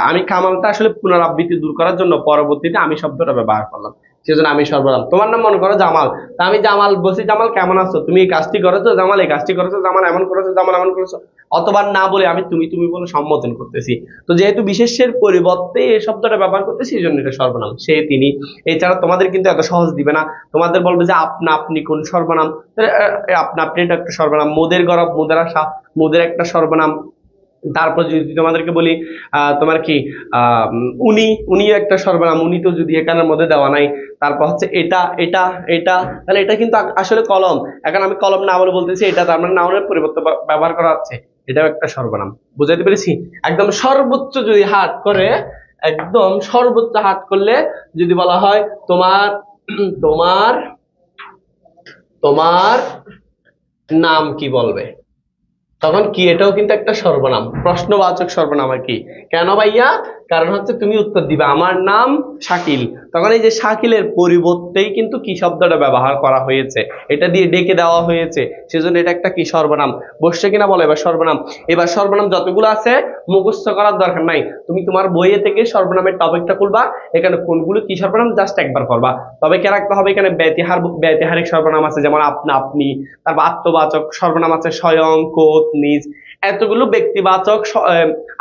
আমি কামালটা আসলে পুনরাবৃত্তি দূর করার জন্য পরবর্তীতে আমি শব্দটা ব্যবহার করলাম, সেজন্য আমি সর্বনাম। তোমার নাম মনে করো জামাল, তা আমি জামাল বলছি, জামাল কেমন আছো, তুমি এই কাজটি করেছো, জামাল এই কাজটি করেছো, জামাল এমন করেছো, জামাল এমন করেছো। অতবার না বলে আমি তুমি তুমি বলে সম্বোধন করতেছি। তো যেহেতু বিশেষ্যের পরিবর্তে এই শব্দটা ব্যবহার করতেছি, এই জন্য এটা সর্বনাম। সে, তিনি। এছাড়া তোমাদের কিন্তু এত সহজ দিবে না, তোমাদের বলবে যে আপনা আপনি কোন সর্বনাম, আপনা আপনি এটা একটা সর্বনাম। মোদের গরব, মোদের আশা, মোদের একটা সর্বনাম। তারপর যদি তোমাদেরকে বলি তোমার কি উনি, উনিও একটা সর্বনাম, উনি তো যদি এখানের মধ্যে দেওয়া নাই। তারপর হচ্ছে এটা, এটা, এটা, তাহলে এটা কিন্তু আসলে কলম, এখন আমি কলম না বলে বলতেছি এটা, তার মানে নাউনের পরিবর্তে ব্যবহার করা হচ্ছে, এটাও একটা সর্বনাম। বুঝাইতে পেরেছি? একদম সর্বোচ্চ যদি হাত করে, একদম সর্বোচ্চ হাত করলে যদি বলা হয় তোমার তোমার তোমার নাম কি বলবে, তখন কি এটাও কিন্তু একটা সর্বনাম, প্রশ্নবাচক সর্বনাম আর কি। কেন ভাইয়া? কারণ হচ্ছে তুমি উত্তর দিবে আমার নাম শাকিল, তখন এই যে শাকিলের পরিবর্তেই কিন্তু কি শব্দটা ব্যবহার করা হয়েছে, এটা দিয়ে ডেকে দেওয়া হয়েছে, সেজন্য এটা একটা কি সর্বনাম। বসছে কিনা বলো এবার সর্বনাম। এবার সর্বনাম যতগুলো আছে মুখস্থ করার দরকার নাই, তুমি তোমার বইয়ে থেকে সর্বনামের টপিকটা খুলবা, এখানে কোনগুলো কি সর্বনাম জাস্ট একবার করবা। তবে কে রাখতে হবে, এখানে ব্যতিহারিক সর্বনাম আছে, যেমন আপনা আপনি। তারপর আত্মবাচক সর্বনাম আছে স্বয়ং, কোত, নিজ। এতগুলো ব্যক্তিবাচক,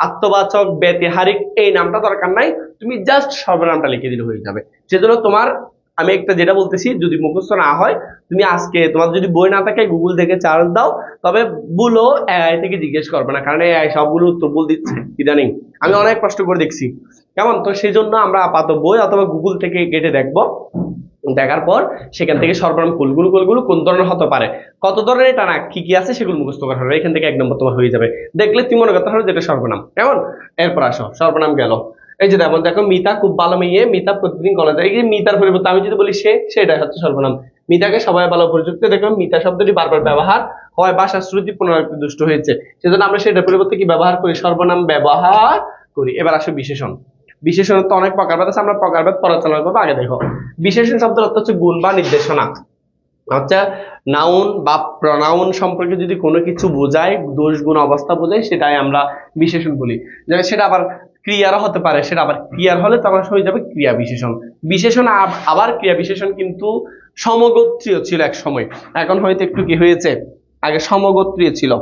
আত্মবাচক, ব্যতিহারিক এই নামটা দরকার নাই, তুমি জাস্ট সর্বনামটা লিখে দিলে হয়ে যাবে। সেজন্য তোমার আমি একটা যেটা বলতেছি, যদি মুখস্থ না হয়, তুমি আজকে তোমার যদি বই না থাকে গুগল থেকে চার্জ দাও, তবে বলো এআই থেকে জিজ্ঞেস করবে না, কারণ এআই সবগুলো উত্তর বল দিচ্ছে ইদানিং। আমি অনেক কষ্ট করে দেখছি, কেমন? তো সেই জন্য আমরা আপাতত বই অথবা গুগল থেকে কেটে দেখবো, দেখার পর সেখান থেকে সর্বনাম কুলগুলো কোন ধরনের হতে পারে, কত ধরনের এটা না কি কি আছে সেগুলো মুখস্থ করা হবে, এখান থেকে 1 নম্বর তোমার হয়ে যাবে। দেখলে তুমি মনে করতে হবে যেটা সর্বনাম। কেমন? এরপর আসো, সর্বনাম গেল। এই যে দেখো, মিতা খুব ভালো মেয়ে, মিতা প্রতিদিন কলেজে যায়। এই যে মিতার পরিবর্তে আমি যদি বলি সে, সেটাই হচ্ছে সর্বনাম। মিতাকে সবাই ভালো উপযুক্ত। দেখবেন মিতা শব্দটি বারবার ব্যবহার হয়, ভাষার শ্রুতি পুনরাবৃত্তি দুষ্ট হয়েছে, সেজন্য আমরা সেটার পরিবর্তে কি ব্যবহার করি, সর্বনাম ব্যবহার করি। এবার আসে বিশেষণ। বিশেষণের তো অনেক প্রকারভেদ আছে, আমরা প্রকারভেদ পর্যালোচনা করবো। আগে দেখো বিশেষণ শব্দের অর্থ হচ্ছে গুণ বা নির্দেশনা। আচ্ছা, নাউন বা প্রনাউন সম্পর্কে যদি কোনো কিছু বোঝায়, দোষ গুণ অবস্থা বোঝায়, সেটাই আমরা বিশেষণ বলি। সেটা আবার ক্রিয়ারও হতে পারে, সেটা আবার ক্রিয়ার হলে তখন হয়ে যাবে ক্রিয়া বিশেষণ। বিশেষণ আবার ক্রিয়া বিশেষণ কিন্তু সমগোত্রীয় ছিল এক সময়, এখন হয়তো একটু কি হয়েছে, আগে সমগোত্রীয় ছিল,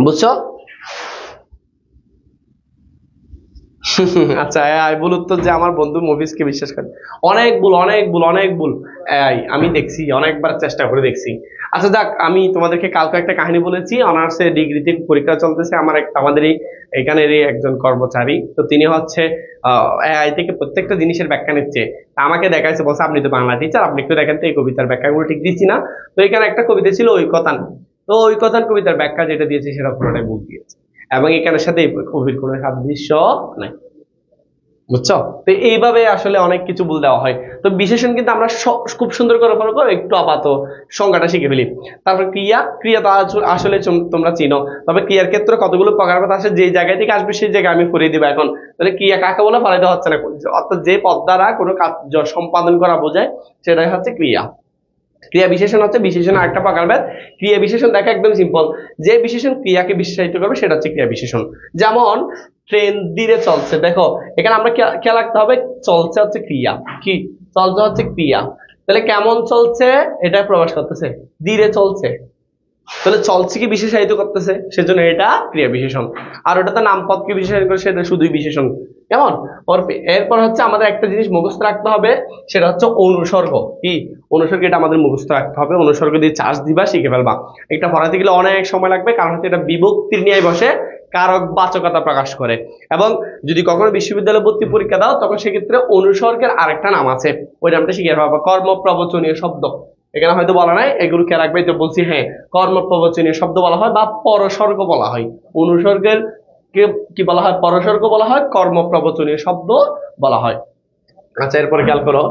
বুঝছো? আচ্ছা, ভুল উত্তর যে আমার বন্ধু মফিজকে বিশ্বাস করে। অনেক ভুল, অনেক ভুল, অনেক ভুল। আমি দেখছি, অনেকবার চেষ্টা করে দেখছি। আচ্ছা যাক, আমি তোমাদেরকে কালকে একটা কাহিনী বলেছি। অনার্সে ডিগ্রিতে পরীক্ষা চলতেছে, আমাদেরই এখানেরই একজন কর্মচারী, তো তিনি হচ্ছে এআই থেকে প্রত্যেকটা জিনিসের ব্যাখ্যা নিচ্ছে। আমাকে দেখাইছে, বলছে আপনি তো বাংলা টিচার, আপনি একটু দেখেন তো এই কবিতার ব্যাখ্যাগুলো ঠিক দিচ্ছি না। তো এখানে একটা কবিতা ছিল ঐকতান, তো ঐকতান কবিতার ব্যাখ্যা যেটা দিয়েছে সেটা পুরোটাই ভুল দিয়েছে, এবং এখানের সাথে এই কবির কোনো সাদৃশ্য নাই, বুঝছো? তো এইভাবে আসলে অনেক কিছু ভুল দেওয়া হয়। তো বিশেষণ কিন্তু আমরা খুব সুন্দর করে একটু আপাতত সংজ্ঞাটা শিখে ফেলি। তারপর ক্রিয়া, ক্রিয়া তো আসলে তোমরা চিনো, তবে ক্রিয়ার ক্ষেত্রে কতগুলো প্রকারভেদ আসে, যে জায়গায় থেকে আসবে সেই জায়গায় আমি পড়িয়ে দিব এখন। তাহলে ক্রিয়া কাকে বলে ফলাইতে হচ্ছে না, অর্থাৎ যে পদ দ্বারা কোনো কার্য সম্পাদন করা বোঝায় সেটাই হচ্ছে ক্রিয়া। ক্রিয়া বিশেষণ হচ্ছে বিশেষণ আরেকটা প্রকারভেদ। ক্রিয়া বিশেষণ দেখা একদম সিম্পল, যে বিশেষণ ক্রিয়াকে বিশেষায়িত করবে সেটা হচ্ছে ক্রিয়া বিশেষণ। যেমন ট্রেন ধীরে চলছে, দেখো এখানে আমরা খেয়াল রাখতে হবে, চলছে হচ্ছে ক্রিয়া, কি চলছে হচ্ছে ক্রিয়া, তাহলে কেমন চলছে এটা প্রকাশ করতেছে, ধীরে চলছে, তাহলে চলছে কি বিশেষায়িত করতেছে, সেজন্য এটা ক্রিয়া বিশেষণ। আর ওটাতে নামপদকে বিশেষায়িত করে সেটা শুধুই বিশেষণ। কেমন? এরপর হচ্ছে আমাদের একটা জিনিস মুখস্থ রাখতে হবে, সেটা হচ্ছে অনুসর্গ। কি অনুসর্গ? এটা আমাদের মুখস্থ রাখতে হবে। অনুসর্গ দিয়ে চার্জ দিবা, শিখে ফেলবা। এটা পড়াতে গেলে অনেক সময় লাগবে, কারণ হচ্ছে এটা বিভক্তির নিয়ে বসে, কারক বাচকতা প্রকাশ করে। এবং যদি কখনো বিশ্ববিদ্যালয়ে ভর্তি পরীক্ষা দাও, তখন সেক্ষেত্রে অনুসর্গের আরেকটা নাম আছে, ওই নামটা শিখে পাবা, কর্মপ্রবচনীয় শব্দ। এখানে হয়তো বলা নাই, এগুলো কে রাখবে, তো বলছি হ্যাঁ, কর্মপ্রবচনীয় শব্দ বলা হয় বা পরসর্গ বলা হয়। অনুসর্গের কি বলা হয়? পরসর্গ বলা হয়, কর্মপ্রবচনীয় শব্দ বলা হয়। আচ্ছা, এরপরে খেয়াল করো,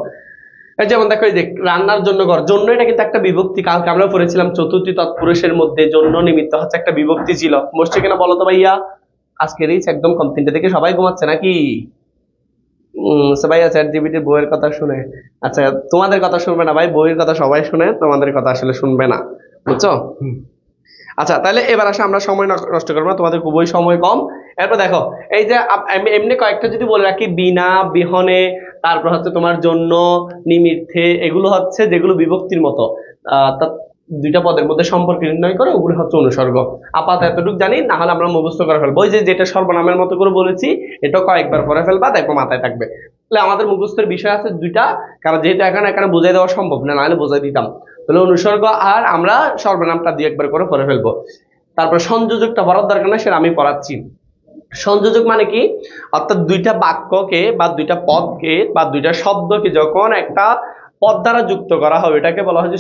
যেমন দেখো এই যে রান্নার জন্য ঘর, জন্য এটা কিন্তু একটা বিভক্তি। কালকে আমরা পড়েছিলাম চতুর্থী তৎপুরুষের মধ্যে জন্য নিমিত্ত হচ্ছে একটা বিভক্তি ছিল। বসছে কিনা বলো তো ভাইয়া? আজকের এই একদম কম 3টে থেকে সবাই ঘুমাচ্ছে নাকি? ভাইয়া চ্যাট জিপিটির বইয়ের কথা শুনে, আচ্ছা তোমাদের কথা শুনবে না ভাই, বইয়ের কথা সবাই শুনে, তোমাদের কথা আসলে শুনবে না, বুঝছো? আচ্ছা, তাহলে এবার আসে, আমরা সময় নষ্ট করবো না, তোমাদের খুবই সময় কম। এরপর দেখো, এই যে এমনি কয়েকটা যদি বলে রাখি, বিনা, বিহনে, তারপর হচ্ছে তোমার জন্য, নিমিত্তে, এগুলো হচ্ছে যেগুলো বিভক্তির মতো, দুইটা পদের মধ্যে সম্পর্ক নির্ণয় করে, ওগুলো হচ্ছে অনুসর্গ। আপাতত এতটুকু জানি, না হলে আমরা মুখস্থ করে ফেলবো। ওই যে যেটা সর্বনামের মতো করে বলেছি, এটা কয়েকবার পড়ে ফেলবা, দেখো মাথায় থাকবে। তাহলে আমাদের মুখস্থের বিষয় আছে দুইটা, কারণ যেহেতু এখানে বোঝাই দেওয়া সম্ভব না, নাহলে বোঝাই দিতাম। তাহলে অনুসর্গ আর আমরা সর্বনামটা দিয়ে একবার করে পড়ে ফেলবো। তারপর সংযোজকটা পড়ার দরকার না, সেটা আমি পড়াচ্ছি। সংযোজক মানে কি? অর্থাৎ দুইটা বাক্যকে বা দুইটা পদকে বা দুইটা শব্দকে যখন একটা পদ দ্বারা যুক্ত করা হবে, এটাকে বলা হয় যে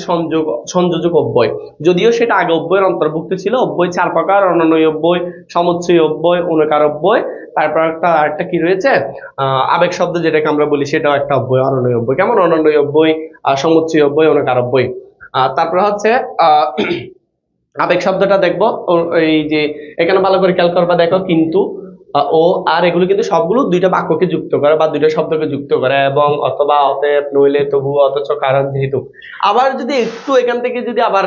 সংযোজক অব্যয়। যদিও সেটা আগে অব্যয়ের অন্তর্ভুক্ত ছিল। অব্যয় 4 প্রকার: অনন্বয় অব্যয়, সমুচ্চয় অব্যয়, অনুকার অব্যয়, তারপর আরেকটা কি রয়েছে, আবেগ শব্দ যেটাকে আমরা বলি, সেটাও একটা অব্যয়, অনন্বয় অব্যয়। কেমন? অনন্বয় অব্যয়, সমুচ্চয় অব্যয়, অনুকার অব্যয়। তারপর হচ্ছে আবেগ শব্দটা দেখবো, এই যে এখানে ভালো করে খেয়াল করবা, দেখো কিন্তু, ও আর, এগুলো কিন্তু সবগুলো দুইটা বাক্যকে যুক্ত করে বা দুইটা শব্দকে যুক্ত করে, এবং অথবা, অতএব, নইলে, তবু, অথচ, কারণ, যেহেতু। আবার যদি একটু এখান থেকে যদি আবার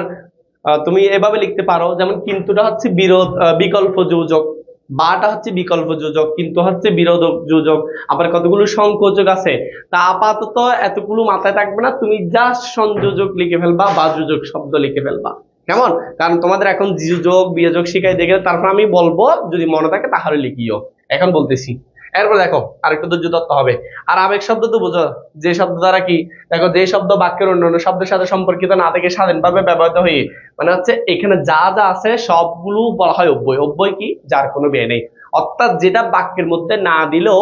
তুমি এভাবে লিখতে পারো, যেমন কিন্তুটা হচ্ছে বিকল্প যোজক, বাটা হচ্ছে বিকল্প যোজক, কিন্তু হচ্ছে বিরোধক যোজক, আবার কতগুলো সংযোজক আছে। তা আপাতত এতগুলো মাথায় থাকবে না, তুমি জাস্ট সংযোজক লিখে ফেলবা বা যোজক শব্দ লিখে ফেলবা। কেমন? কারণ তোমাদের এখন যোগ বিয়োজক শিখাই দেখে, তারপর আমি বলবো, যদি মনে থাকে তাহলে লিখিও, এখন বলতেছি। এরপর দেখো আরেকটু ধৈর্য ধরতে হবে। আর আবেগ শব্দ তো বুঝো, যে শব্দ দ্বারা কি, দেখো যে শব্দ বাক্যের অন্যান্য শব্দের সাথে সম্পর্কিত না থেকে স্বাধীনভাবে ব্যবহৃত হয়ে, মানে হচ্ছে এখানে যা যা আছে সবগুলো বলা হয় অব্যয়। অব্যয় কি? যার কোনো ব্যয় নেই, অর্থাৎ যেটা বাক্যের মধ্যে না দিলেও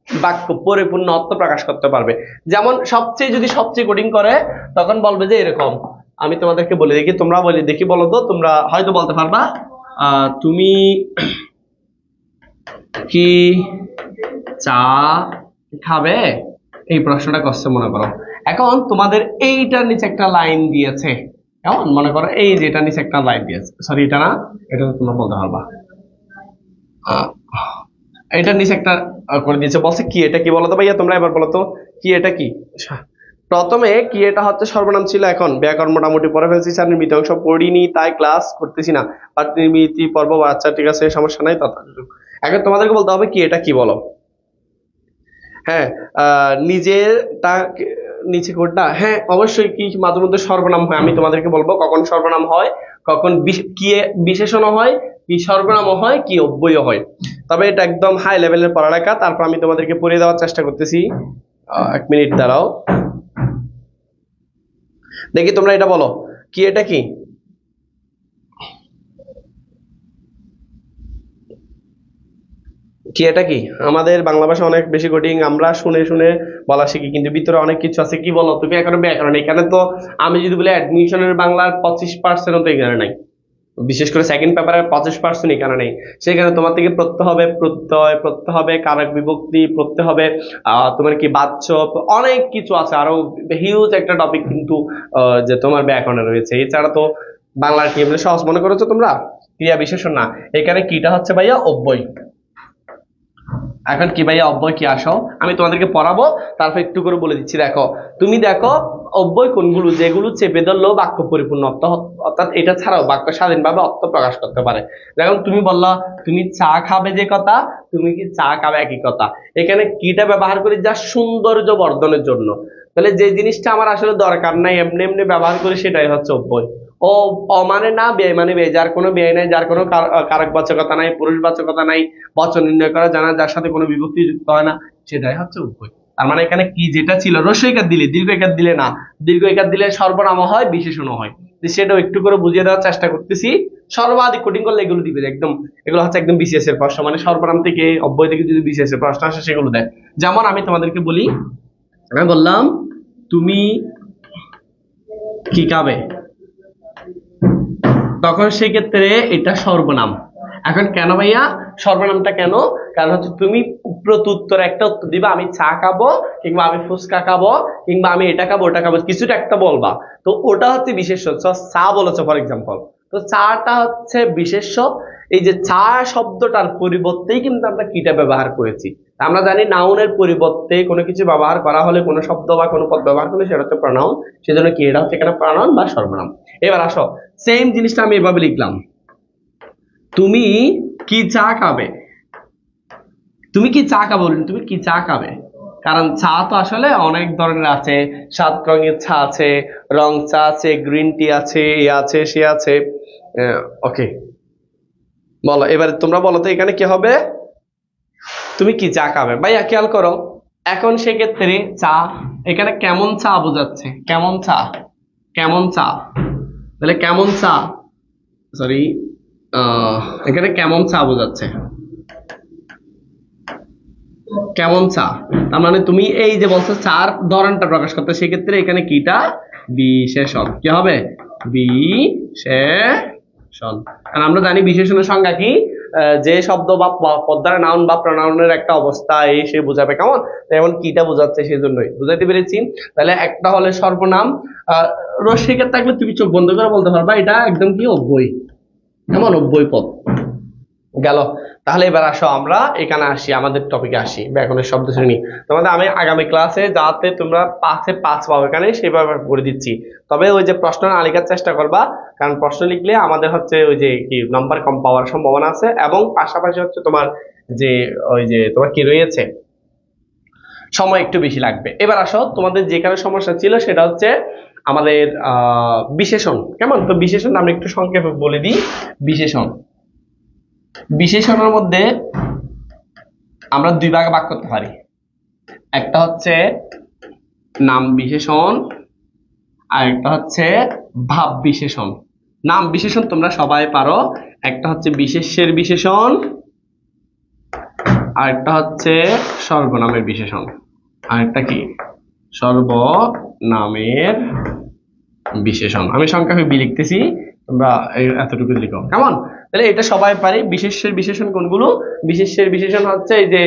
বাক্য পরিপূর্ণ অর্থ প্রকাশ করতে পারবে। যেমন যদি সবচেয়ে কঠিন করে, তখন বলবে যে এরকম, আমি তোমাদেরকে বলে দেখি, তোমরা বলে দেখি, বলো তো, তোমরা হয়তো বলতে পারবা, তুমি কি চা খাবে? এই প্রশ্নটা করছে মনে করো। এখন তোমাদের এইটার নিচে একটা লাইন দিয়েছে, কেমন মনে করো এই যে এটার নিচে একটা লাইন দিয়েছে, সরি এটা না, এটা তো তোমরা বলতে পারবা, এটার নিচে একটা করে দিয়েছে, বলছে কি এটা কি বলো তো ভাইয়া, তোমরা এবার বলো তো কি এটা কি। প্রথমে কি এটা হচ্ছে সর্বনাম ছিল, এখন ব্যাকরণ মোটামুটি পড়ে ফেলছি, স্যার নির্মিত অংশ পড়িনি তাই ক্লাস করতেছি না, বাট নির্মিতি পর্ব আচ্ছা ঠিক আছে সমস্যা নাই তথা। এখন তোমাদেরকে বলতে হবে কি এটা কি বলো। হ্যাঁ, নিজেরটা নিচে কোনটা, হ্যাঁ অবশ্যই কি মাঝে মধ্যে সর্বনাম হয়, আমি তোমাদেরকে বলবো কখন সর্বনাম হয়, কখন কি বিশেষণও হয়, কি সর্বনামও হয়, কি অব্যয় হয়। তবে এটা একদম হাই লেভেলের পড়ালেখা, তারপর আমি তোমাদেরকে পড়িয়ে দেওয়ার চেষ্টা করতেছি। 1 মিনিট দাঁড়াও, দেখি তোমরা এটা বলো কি এটা কি। কি এটা কি, আমাদের বাংলা ভাষা অনেক বেশি কঠিন, আমরা শুনে শুনে বলা শিখি, কিন্তু ভিতরে অনেক কিছু আছে। কি বলো তুমি এখন ব্যাকরণ, এখানে তো আমি যদি বলি অ্যাডমিশনের বাংলার 25% তো এখানে নাই, বিশেষ করে সেকেন্ড পেপারের 25% এখানে নেই। সেখানে তোমার থেকে পড়তে হবে প্রত্যয়, পড়তে হবে কারক বিভক্তি, পড়তে হবে তোমার কি বাচ্য, অনেক কিছু আছে, আরো হিউজ একটা টপিক কিন্তু যে তোমার ব্যাকরণে রয়েছে। এছাড়া তো বাংলার কি এমনি সহজ মনে করেছো তোমরা, ক্রিয়া বিশেষণ না, এখানে কিটা হচ্ছে ভাইয়া অব্যয়। এখন কি ভাইয়া অব্যয় কি আসো, আমি তোমাদেরকে পড়াবো তারপর একটু করে বলে দিচ্ছি। দেখো তুমি দেখো অব্যয় কোনগুলো, যেগুলো চেপে ধরলেও বাক্য পরিপূর্ণ অর্থ, অর্থাৎ এটা ছাড়াও বাক্য স্বাধীনভাবে অর্থ প্রকাশ করতে পারে। যেমন তুমি বললা তুমি চা খাবে, যে কথা তুমি কি চা খাবে একই কথা, এখানে কিটা ব্যবহার করি যা সৌন্দর্য বর্ধনের জন্য, তাহলে যে জিনিসটা আমার আসলে দরকার নাই এমনি এমনি ব্যবহার করি সেটাই হচ্ছে অব্যয়। ও মানে না, ব্যয় মানে ব্যয়, যার কোনো ব্যয় নাই, যার কোনো কারক বাচকতা নাই, পুরুষ বাচকতা নাই, বচন নির্ণয় করা জানা, যার সাথে কোনো বিভক্তি যুক্ত হয় না, সেটাই হচ্ছে অব্যয়। তার মানে এখানে কি যেটা ছিল রস্বইকার দিলে, দীর্ঘ ইকার দিলে না, দীর্ঘ ইকার দিলে সর্বনাম হয় বিশেষণ হয়, সেটাও একটু করে বুঝিয়ে দেওয়ার চেষ্টা করতেছি। সর্বাধিক কঠিন করলে এগুলো দিবে একদম, এগুলো হচ্ছে একদম বিসিএস এর প্রশ্ন, মানে সর্বনাম থেকে অব্যয় থেকে যদি বিসিএস এর প্রশ্ন আসে সেগুলো দেয়। যেমন আমি তোমাদেরকে বলি, আমি বললাম তুমি কি খাবে, তখন সেক্ষেত্রে এটা সর্বনাম। এখন কেন ভাইয়া সর্বনামটা কেন, কারণ হচ্ছে তুমি প্রত্যুত্তর একটা উত্তর দিবা, আমি চা খাবো, কিংবা আমি ফুচকা খাবো, কিংবা আমি এটা খাবো ওটা খাবো, কিছুটা একটা বলবা, তো ওটা হচ্ছে বিশেষ্য। চা বলেছো ফর এক্সাম্পল, তো চাটা হচ্ছে বিশেষ্য। এই যে চা শব্দটার পরিবর্তেই কিন্তু আমরা কিটা ব্যবহার করেছি। আমরা জানি নাউনের পরিবর্তে কোনো কিছু ব্যবহার করা হলে, কোনো শব্দ বা কোনো পদ ব্যবহার করলে সেটা হচ্ছে প্রনাউন, সেজন্য কি এটা হচ্ছে এখানে প্রনাউন বা সর্বনাম। এবার আসো সেম জিনিসটা আমি এভাবে লিখলাম, তুমি কি চা খাবে, তুমি কি চা খাবে, তুমি কি চা খাবে, কারণ চা তো আসলে অনেক ধরনের আছে, 7 রঙের চা আছে, রং চা আছে, গ্রিন টি আছে, এ আছে সে আছে। ওকে বলো এবার তোমরা বলো তো এখানে কি হবে, তুমি কি চা খাবে ভাইয়া, খেয়াল করো। এখন সেক্ষেত্রে চা এখানে কেমন চা বোঝাচ্ছে, কেমন চা, কেমন চা, তাহলে কেমন চা, সরি এখানে কেমন চা বোঝাচ্ছে, কেমন চা, তার মানে তুমি এই যে বলছো চার ধরনটা প্রকাশ করতে, সেক্ষেত্রে এখানে কিটা বিশেষণ, কি হবে বিশেষণ। কারণ আমরা জানি বিশেষণের সংজ্ঞা কি, যে শব্দ বা পদ দ্বারা নাউন বা প্রনাউনের একটা অবস্থা এই সে বোঝাবে, কেমন যেমন কিটা বোঝাচ্ছে সেজন্যই, বুঝাইতে পেরেছি। তাহলে একটা হলে সর্বনাম, রস্বইকার থাকলে তুমি চোখ বন্ধ করে বলতে পারবা এটা একদম কি অব্যয়, কেমন অব্যয় পদ গেল। তাহলে এবার আসো আমরা এখানে আসি, আমাদের টপিকে আসি, ব্যাকরণের শব্দ শ্রেণী। তোমাদের আমি আগামী ক্লাসে যাতে তোমরা 5-এ 5 পাও এখানে সেভাবে করে দিচ্ছি। তবে ওই যে প্রশ্ন না লেখার চেষ্টা করবা, কারণ প্রশ্ন লিখলে আমাদের হচ্ছে ওই যে কি নাম্বার কম পাওয়ার সম্ভাবনা আছে, এবং পাশাপাশি হচ্ছে তোমার যে ওই যে তোমার কি রয়েছে সময় একটু বেশি লাগবে। এবার আসো তোমাদের যেখানে সমস্যা ছিল সেটা হচ্ছে আমাদের বিশেষণ, কেমন। তো বিশেষণ আমরা একটু সংক্ষেপে বলে দিই। বিশেষণ, বিশেষণের মধ্যে আমরা 2 ভাগে ভাগ করতে পারি, একটা হচ্ছে নাম বিশেষণ আর একটা হচ্ছে ভাব বিশেষণ। নাম বিশেষণ তোমরা সবাই পারো, একটা হচ্ছে বিশেষ্যের বিশেষণ আর একটা হচ্ছে সর্বনামের বিশেষণ, আর একটা কি সর্বনামের বিশেষণ। আমি সংখ্যাকে বি লিখতেছি, তোমরা এতটুকু লিখো, কেমন। তাহলে এটা সবাই পারি। বিশেষ্যের বিশেষণ কোনগুলো, বিশেষ্যের বিশেষণ হচ্ছে এই যে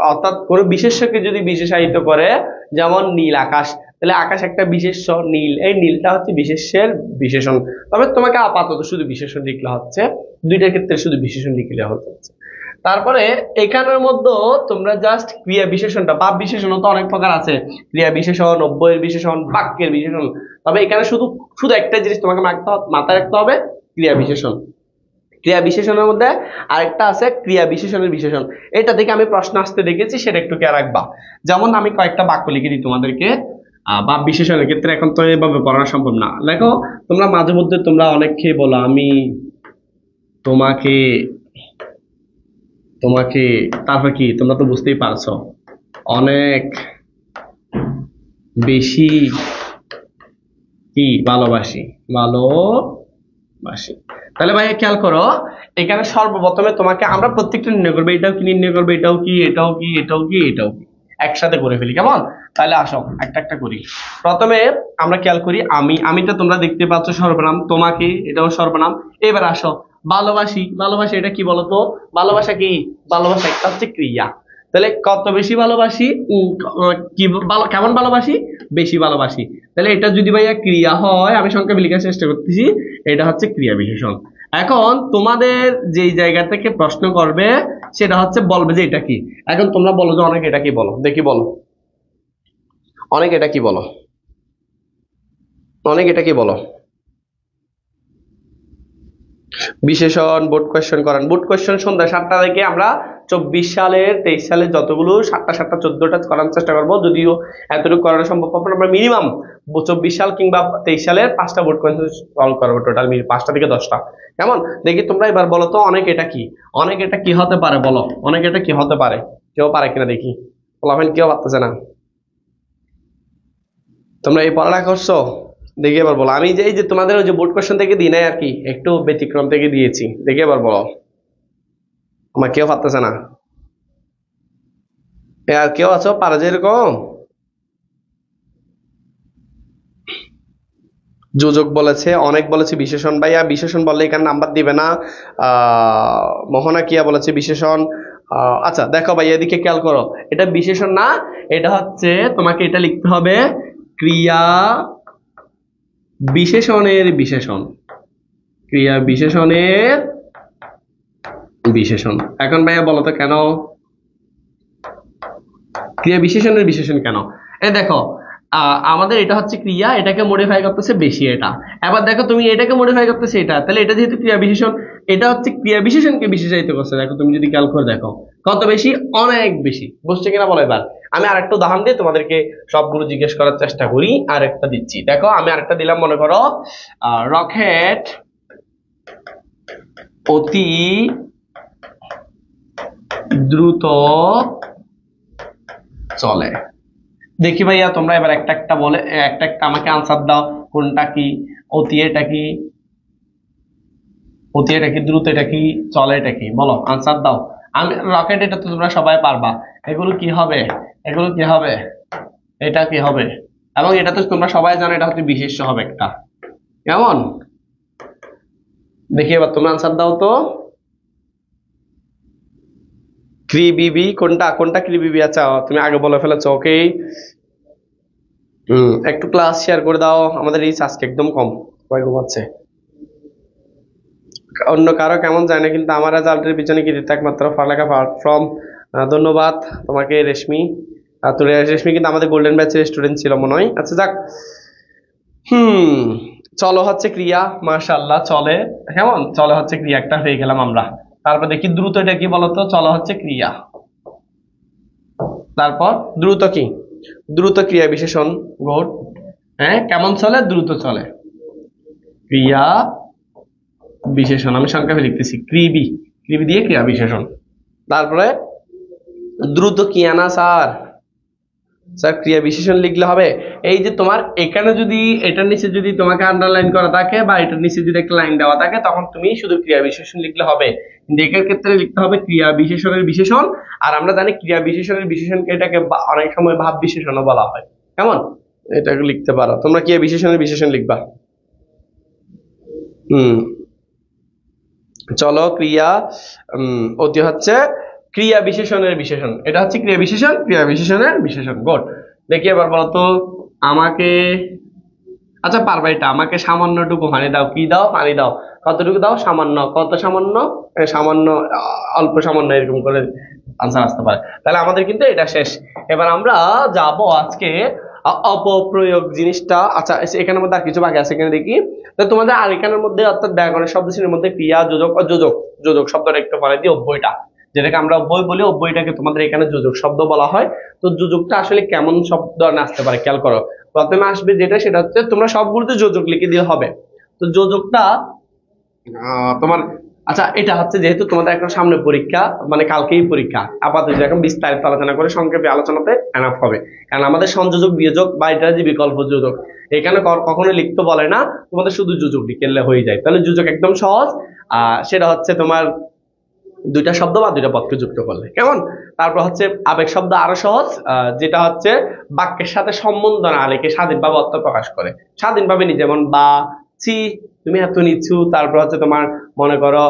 অর্থাৎ কোন বিশেষ্যকে যদি বিশেষায়িত করে, যেমন নীল আকাশ, তাহলে আকাশ একটা বিশেষ্য, নীল, এই নীলটা হচ্ছে বিশেষ্যের বিশেষণ। তবে তোমাকে আপাতত শুধু বিশেষণ লিখলে হচ্ছে, দুইটার ক্ষেত্রে শুধু বিশেষণ লিখলে হচ্ছে। তারপরে এখানের মধ্যে তোমরা জাস্ট ক্রিয়া বিশেষণটা, ভাব বিশেষণ তো অনেক প্রকার আছে, ক্রিয়া বিশেষণ, অব্যয়ের বিশেষণ, বাক্যের বিশেষণ। তবে এখানে শুধু শুধু একটা জিনিস তোমাকে মাথায় রাখতে হবে, ক্রিয়া বিশেষণ। ক্রিয়া বিশেষণের মধ্যে আরেকটা আছে ক্রিয়া বিশেষণের বিশেষণ। এটা থেকে আমি প্রশ্ন আসতে দেখেছি, সেটা একটু খেয়াল রাখবা। যেমন আমি কয়েকটা বাক্য লিখে দিই তোমাদেরকে, ভাব বিশেষণের ক্ষেত্রে এখন তো এভাবে পড়ানো সম্ভব না। দেখো তোমরা মাঝে মধ্যে তোমরা অনেককে বলো আমি তোমাকে, তোমাকে, তারপর কি তোমরা তো বুঝতেই পারছো, অনেক বেশি কি ভালোবাসি, ভালোবাসি। তাহলে ভাই খেয়াল করো, এখানে সর্বপ্রথমে তোমাকে আমরা প্রত্যেকটা নির্ণয় করবো, এটাও কি নির্ণয় করবে, এটাও কি, এটাও কি, এটাও কি, এটাও কি, একসাথে করে ফেলি, কেমন? তাহলে আসো একটা একটা করি। প্রথমে আমরা খেয়াল করি আমি, আমিটা তোমরা দেখতে পাচ্ছ সর্বনাম, তোমাকে এটাও সর্বনাম। এবার আসো ভালোবাসি, ভালোবাসি এটা কি বলতো? ভালোবাসা কি? ভালোবাসা একটা হচ্ছে ক্রিয়া। তাহলে কত বেশি ভালোবাসি, কি কেমন ভালোবাসি? বেশি ভালোবাসি। তাহলে এটা যদি ভাইয়া ক্রিয়া হয়, আমি সংক্ষেপে লেখার চেষ্টা করতেছি, এটা হচ্ছে ক্রিয়া বিশেষণ। এখন তোমাদের যেই জায়গা থেকে প্রশ্ন করবে সেটা হচ্ছে বলবে যে এটা কি। এখন তোমরা বলো যে অনেক এটা কি, বলো দেখি, বলো অনেক এটা কি, বলো অনেক এটা কি, বলো। বিশেষণ বোর্ড কোয়েশ্চেন করেন, বোর্ড কোয়েশ্চেন সন্ধ্যা 7টা থেকে আমরা 24 সালের 23 সালের যতগুলো 7টা 7টা 14টা করার চেষ্টা করবো, যদিও এতটুকু করানো সম্ভব হবে না। আমরা মিনিমাম 24 সাল কিংবা 23 সালের 5টা বোর্ড কোয়েশ্চেন সলভ করবো, টোটাল 5টা থেকে 10টা। কেমন? দেখি তোমরা এবার বলো তো অনেক এটা কি, অনেক এটা কি হতে পারে, বলো অনেক এটা কি হতে পারে, কেউ পারে কিনা দেখি, বলাফেন কেউ পারতেছে না। তোমরা এই পড়ালেখা করছো? দেখি এবার বলো। আমি যে এই যে তোমাদের ওই যে বোর্ড কোয়েশ্চেন থেকে দিই নাই আর কি, একটু ব্যতিক্রম থেকে দিয়েছি, দেখি এবার বলো। আমার কেউ পারতেছে না, আর কেউ আছো পারে যে এরকম? যোজক বলেছে, অনেক বলেছে বিশেষণ, ভাইয়া বিশেষণ বললে এখানে নাম্বার দিবে না। মোহনা কিয়া বলেছে বিশেষণ। আচ্ছা দেখো ভাই এদিকে খেয়াল করো, এটা বিশেষণ না, এটা হচ্ছে তোমাকে এটা লিখতে হবে ক্রিয়া বিশেষণের বিশেষণ, ক্রিয়া বিশেষণের বিশেষণ। এখন ভাইয়া বলো তো কেন ক্রিয়া বিশেষণের বিশেষণ কেন? এই দেখো আমাদের এটা হচ্ছে ক্রিয়া, এটাকে মডিফাই করতেছে বেশি এটা। এবার দেখো তুমি এটাকে মডিফাই করতেছে এটা, তাহলে এটা যেহেতু ক্রিয়া বিশেষণ, এটা হচ্ছে ক্রিয়া বিশেষণকে বিশেষায়িত করছে। দেখো তুমি যদি খেয়াল করে দেখো কত বেশি, অনেক বেশি। বুঝছে কিনা বলো এবার? আমি আরেকটা উদাহরণ দিয়ে তোমাদেরকে সবগুলো জিজ্ঞেস করার চেষ্টা করি। আরেকটা দিচ্ছি, দেখো আমি আরেকটা দিলাম, মনে করো রকেট অতি দ্রুত চলে। দেখি ভাইয়া তোমরা এবার একটা একটা বলে, একটা একটা আমাকে আনসার দাও, কোনটা কি, অতি এটা কি, অতি এটা কি, দ্রুত এটা কি, চলে এটা কি, বলো আনসার দাও। আমি রকেট এটা তো তোমরা সবাই পারবা, এগুলো কি হবে, এগুলো কি হবে, এটা কি হবে, এবং এটা তো তোমরা সবাই জানো এটা হচ্ছে বিশেষ্য হবে একটা। কেমন? দেখি এবার তোমরা আনসার দাও তো। ক্রিবিবি কোনটা, কোনটা ক্রিবিবি? আচ্ছা তুমি আগে বলে ফেলেছো, ওকে। একটু ক্লাস শেয়ার করে দাও, আমাদের রিচ আজকে একদম কম, সবাই ঘুমাচ্ছে। অন্য কারো কেমন যায় না, কিন্তু আমার রেজাল্টের পিছনে কি দিতে একমাত্র পড়ালেখা প্ল্যাটফর্ম। ধন্যবাদ তোমাকে রেশমি। তো রেশমি কিন্তু আমাদের গোল্ডেন ব্যাচের স্টুডেন্ট ছিল মনে হয়। আচ্ছা যাক, চলো হচ্ছে ক্রিয়া, মাশাআল্লাহ চলে। কেমন? চলে হচ্ছে ক্রিয়া, একটা হয়ে গেলাম আমরা। তারপর দেখি দ্রুত এটা কি বলতো? চলো হচ্ছে ক্রিয়া। তারপর দ্রুত কি? দ্রুত ক্রিয়া বিশেষণ। গুড। হ্যাঁ কেমন চলে? দ্রুত চলে, ক্রিয়া বিশেষণ। আমি সংক্ষেপে লিখতেছি ক্রিবি, ক্রিবি দিয়ে ক্রিয়া বিশেষণ। তারপরে দ্রুত কি আনা স্যার? স্যার ক্রিয়া বিশেষণ লিখলে হবে। এই যে তোমার এখানে যদি এটার নিচে যদি তোমাকে আন্ডারলাইন করা থাকে বা এটার নিচে যদি একটা লাইন দেওয়া থাকে, তখন তুমি শুধু ক্রিয়া বিশেষণ লিখলে হবে। কিন্তু এটার ক্ষেত্রে লিখতে হবে ক্রিয়া বিশেষণের বিশেষণ। আর আমরা জানি ক্রিয়া বিশেষণের বিশেষণকে এটাকে অনেক সময় ভাব বিশেষণও বলা হয়। কেমন? এটাকে লিখতে পারো তোমরা, ক্রিয়া বিশেষণের বিশেষণ লিখবা। চলো ক্রিয়া অতি হচ্ছে ক্রিয়া বিশেষণের বিশেষণ, এটা হচ্ছে ক্রিয়া বিশেষণ, ক্রিয়া বিশেষণের বিশেষণ। গুড। দেখি এবার বলতো আমাকে, আচ্ছা পারবা এটা, আমাকে সামান্যটুকু পানি দাও। কি দাও? পানি দাও। কতটুকু দাও? সামান্য। কত সামান্য? সামান্য, অল্প সামান্য, এরকম করে আনসার আসতে পারে। তাহলে আমাদের কিন্তু এটা শেষ। এবার আমরা যাব আজকে অপপ্রয়োগ জিনিসটা। আচ্ছা এখানের মধ্যে আর কিছু বাকি আছে এখানে দেখি। তো তোমাদের আর এখানের মধ্যে অর্থাৎ ব্যাকরণের শব্দ শ্রেণীর মধ্যে ক্রিয়া, যোজক ও যোজক, যোজক শব্দটা একটু পরে দিয়ে অব্যয়টা, যেটাকে আমরা অব্যয় বলি, অব্যয়টাকে তোমাদের এখানে যোজক শব্দ বলা হয়। তো যোজকটা আসলে কেমন শব্দ আসতে পারে খেয়াল করো। প্রথমে আসবে যেটা, সেটা হচ্ছে, তোমরা সবগুলোতে যোজক লিখে দিলে হবে। তো যোজকটা তোমার, আচ্ছা এটা হচ্ছে যেহেতু তোমাদের এখন সামনে পরীক্ষা, মানে কালকেই পরীক্ষা, আপাতত এখন বিস্তারিত আলোচনা করে সংক্ষেপে আলোচনাতে এনাফ হবে। কারণ আমাদের সংযোজক, বিয়োজক বা এটা যে বিকল্প যোজক, এখানে কখনো লিখতে বলে না, তোমাদের শুধু যোজক লিখলে হয়ে যায়। তাহলে যোজক একদম সহজ। সেটা হচ্ছে তোমার দুইটা শব্দ বা দুইটা পদকে যুক্ত করলে কেমন। তারপর হচ্ছে আবেগ শব্দ, আরো সহজ, যেটা হচ্ছে বাক্যের সাথে সম্বন্ধ না রেখে স্বাধীনভাবে অর্থ প্রকাশ করে। স্বাধীনভাবে নি, যেমন বা, ছি, তুমি এত নিচ্ছু। তারপর হচ্ছে তোমার মনে করো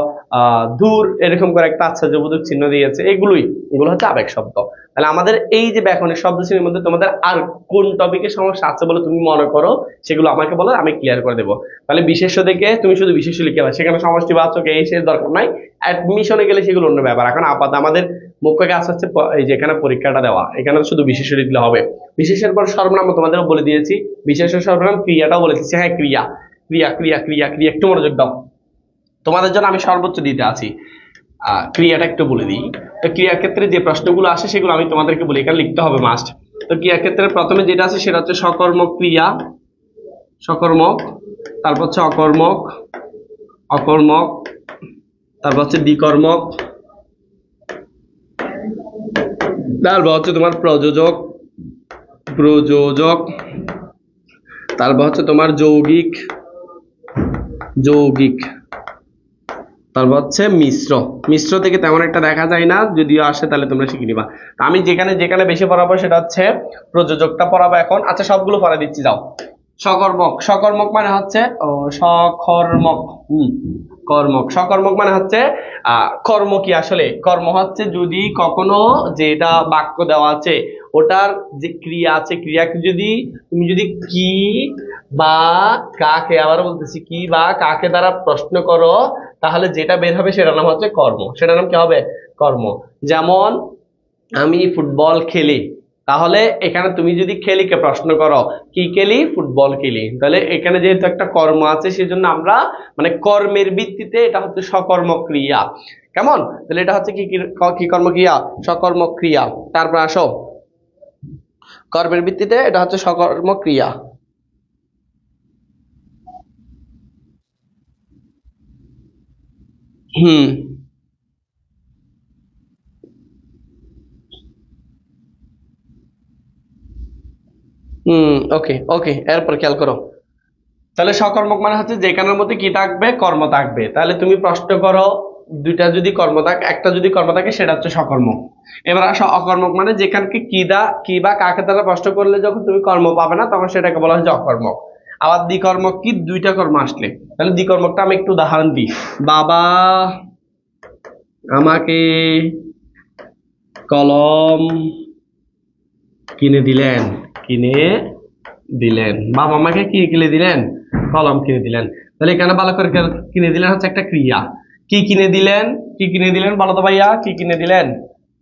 দূর, এরকম করে একটা আশ্চর্যবোধক চিহ্ন দিয়েছে। এগুলো হচ্ছে আবেগ শব্দ। তাহলে আমাদের এই যে ব্যাকরণের শব্দ শ্রেণীর মধ্যে তোমাদের আর কোন টপিকের সমস্যা আছে বলে তুমি মনে করো, সেগুলো আমাকে বলো, আমি ক্লিয়ার করে দেবো। তাহলে বিশেষ্য দেখে তুমি শুধু বিশেষ্য লিখে দাও, সেখানে সমষ্টিবাচক এই সে দরকার নাই। অ্যাডমিশনে গেলে সেগুলো অন্য ব্যাপার। এখন আপাতত আমাদের মুখ্য কাজ হচ্ছে এই যে এখানে পরীক্ষাটা দেওয়া, এখানে শুধু বিশেষ্য লিখলে হবে। বিশেষের পর সর্বনাম তোমাদেরও বলে দিয়েছি, বিশেষ্য সর্বনাম, ক্রিয়াটাও বলে দিচ্ছি। হ্যাঁ, ক্রিয়া ক্রিয়া ক্রিয়া ক্রিয়া ক্রিয়া, একটু মনোযোগ দাও, তোমাদের জন্য আমি সর্বোচ্চ দিতে আছি। ক্রিয়াটা একটু বলে দিই। তো ক্রিয়ার ক্ষেত্রে যে প্রশ্নগুলো আসে সেগুলো আমি তোমাদেরকে বলি, এখানে লিখতে হবে মাস্ট। তো ক্রিয়ার ক্ষেত্রে প্রথমে যেটা আছে সেটা হচ্ছে সকর্মক ক্রিয়া, সকর্মক, তারপর হচ্ছে অকর্মক, অকর্মক, তারপর হচ্ছে বিকর্মক, তারপর হচ্ছে তোমার প্রযোজক, প্রযোজক, তারপর হচ্ছে তোমার যৌগিক, যৌগিক, তারপর হচ্ছে মিশ্র। মিশ্র থেকে তেমন একটা দেখা যায় না, যদিও আসে তাহলে তোমরা শিখে নিবা। আমি যেখানে যেখানে বেশি পড়াবো সেটা হচ্ছে প্রযোজকটা পড়াবো এখন। আচ্ছা সবগুলো পড়া দিচ্ছি, যাও। সকর্মক, সকর্মক মানে হচ্ছে সকর্মক, কর্মক। সকর্মক মানে হচ্ছে কর্ম কি, আসলে কর্ম হচ্ছে যদি কখনো যেটা বাক্য দেওয়া আছে ওটার যে ক্রিয়া আছে, ক্রিয়াকে যদি তুমি যদি কি বা কাকে, আবার বলতেছি কি বা কাকে দ্বারা প্রশ্ন করো, তাহলে যেটা বের হবে সেটার নাম হচ্ছে কর্ম। সেটার নাম কি হবে? কর্ম। যেমন আমি ফুটবল খেলি, তাহলে এখানে তুমি যদি খেলিকে প্রশ্ন করো, কি খেলি? ফুটবল খেলি। তাহলে এখানে যেহেতু একটা কর্ম আছে সেজন্য আমরা মানে কর্মের ভিত্তিতে এটা হচ্ছে সকর্মক ক্রিয়া। কেমন? তাহলে এটা হচ্ছে কি কি কর্ম ক্রিয়া? সকর্মক ক্রিয়া। তারপর আসো, কর্মের ভিত্তিতে এটা হচ্ছে সকর্মক ক্রিয়া। হুম ওকে ওকে, এরপর খেয়াল করো। তাহলে সকর্মক মানে হচ্ছে যেখানের মধ্যে কি থাকবে? কর্ম থাকবে। তাহলে তুমি প্রশ্ন করো, দুইটা যদি কর্ম থাকে, একটা যদি কর্ম থাকে সেটা হচ্ছে সকর্মক। এবার আসো অকর্মক, মানে যেখানকে কি বা কাকে দ্বারা প্রশ্ন করলে যখন তুমি কর্ম পাবে না তখন সেটাকে বলা হচ্ছে অকর্মক। আবার দ্বিকর্মক কি? দুইটা কর্ম আসলে। তাহলে দ্বিকর্মকটা আমি একটু উদাহরণ দিই। বাবা আমাকে কলম কিনে দিলেন, কিনে দিলেন। বাবা আমাকে কি কিনে দিলেন? কলম কিনে দিলেন। তাহলে এখানে ভালো করে কিনে দিলেন হচ্ছে একটা ক্রিয়া। কি কিনে দিলেন? কি কিনে দিলেন বলো তো ভাইয়া? কি কিনে দিলেন?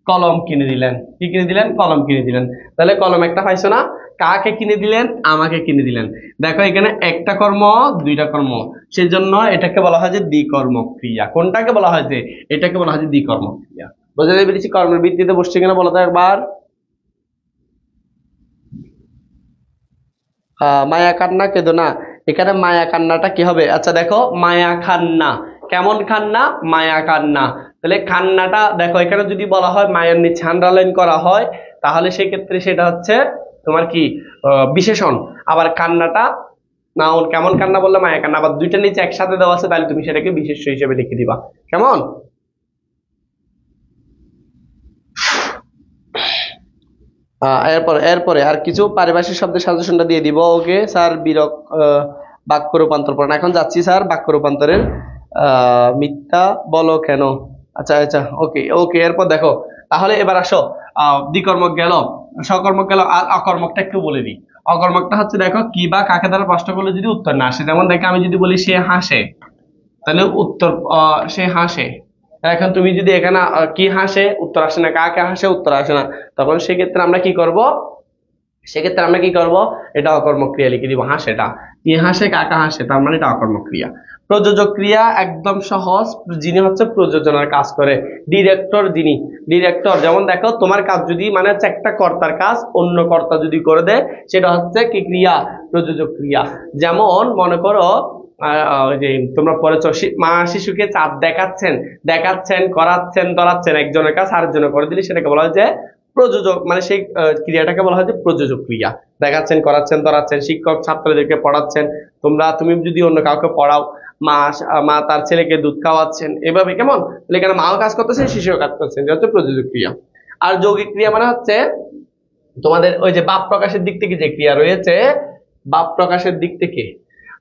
কলম কিনে দিলেন। কি কিনে দিলেন? কলম কিনে দিলেন। তাহলে কলম একটা পাইছো না? কাকে কিনে দিলেন? আমাকে কিনে দিলেন। দেখো এখানে একটা কর্ম, দুইটা কর্ম, সেজন্য এটাকে বলা হয় যে দ্বিকর্মক ক্রিয়া। কোনটাকে বলা হয়? যে এটাকে বলা হয় যে দ্বিকর্মক ক্রিয়া। বোঝাতে পেরেছি কর্মের ভিত্তিতে বসছে কিনা বলো তো একবার। মায়া কান্না কেঁদো না, এখানে মায়া কান্নাটা কি হবে? আচ্ছা দেখো, মায়া খান্না, কেমন খান্না? মায়া কান্না। তাহলে খান্নাটা দেখো, এখানে যদি বলা হয় মায়ের নিচে আন্ডারলাইন করা হয়, তাহলে সেক্ষেত্রে সেটা হচ্ছে তোমার কি বিশেষণ। আবার কান্নাটা নাউন, কেমন কান্না বললে মায়া কান্না। আবার দুইটা নিচে একসাথে দেওয়া আছে, তাহলে তুমি সেটাকে বিশেষ্য হিসেবে লিখে দিবা। কেমন? এরপরে এরপরে আর কিছু পারিভাষিক শব্দের সাজেশনটা দিয়ে দিব। ওকে স্যার, বাক্য রূপান্তর পড়ান। এখন যাচ্ছি স্যার বাক্য রূপান্তরের। মিথ্যা বলো কেন? আচ্ছা আচ্ছা, ওকে ওকে, এরপর দেখো। তাহলে এবার আসো, দ্বিকর্মক গেল, সকর্মক গেল, আর অকর্মকটা একটু বলে দিই। অকর্মকটা হচ্ছে দেখো কি বা কাকে দ্বারা প্রশ্ন করলে যদি উত্তর না আসে, যেমন দেখো আমি যদি বলি সে হাসে, তাহলে উত্তর সে হাসে। এখন তুমি যদি এখানে কি হাসে উত্তর আসে না, কাকে হাসে উত্তর আসে না, তখন সেক্ষেত্রে আমরা কি করব, এটা অকর্মক ক্রিয়া লিখে দিব, হাসেটা। কি হাসে, কাকা হাসে, তার মানে এটা অকর্মক ক্রিয়া। প্রযোজক ক্রিয়া একদম সহজ, যিনি হচ্ছে প্রযোজনার কাজ করে, ডিরেক্টর যিনি, ডিরেক্টর। যেমন দেখো তোমার কাজ যদি মানে হচ্ছে একটা কর্তার কাজ অন্য কর্তা যদি করে দেয়, সেটা হচ্ছে কি ক্রিয়া, প্রযোজক ক্রিয়া। যেমন মনে করো ওই যে তোমরা পড়েছো মা শিশুকে চাঁদ দেখাচ্ছেন, করাচ্ছেন, ধরাচ্ছেন, একজনের কাজ আরেকজনের করে দিলে সেটাকে বলা হয় যে প্রযোজক, মানে সেই ক্রিয়াটাকে বলা হয় যে প্রযোজক ক্রিয়া। দেখাচ্ছেন, করাচ্ছেন, ধরাচ্ছেন, শিক্ষক ছাত্রদেরকে পড়াচ্ছেন, তুমি যদি অন্য কাউকে পড়াও, মা তার ছেলেকে দুধ খাওয়াচ্ছেন, এভাবে কেমন, তাহলে এখানে মাও কাজ করতেছেন, শিশুও কাজ করছেন, এটা হচ্ছে প্রযোজক ক্রিয়া। আর যৌগিক ক্রিয়া মানে হচ্ছে তোমাদের ওই যে বাপ প্রকাশের দিক থেকে যে ক্রিয়া রয়েছে, বাপ প্রকাশের দিক থেকে।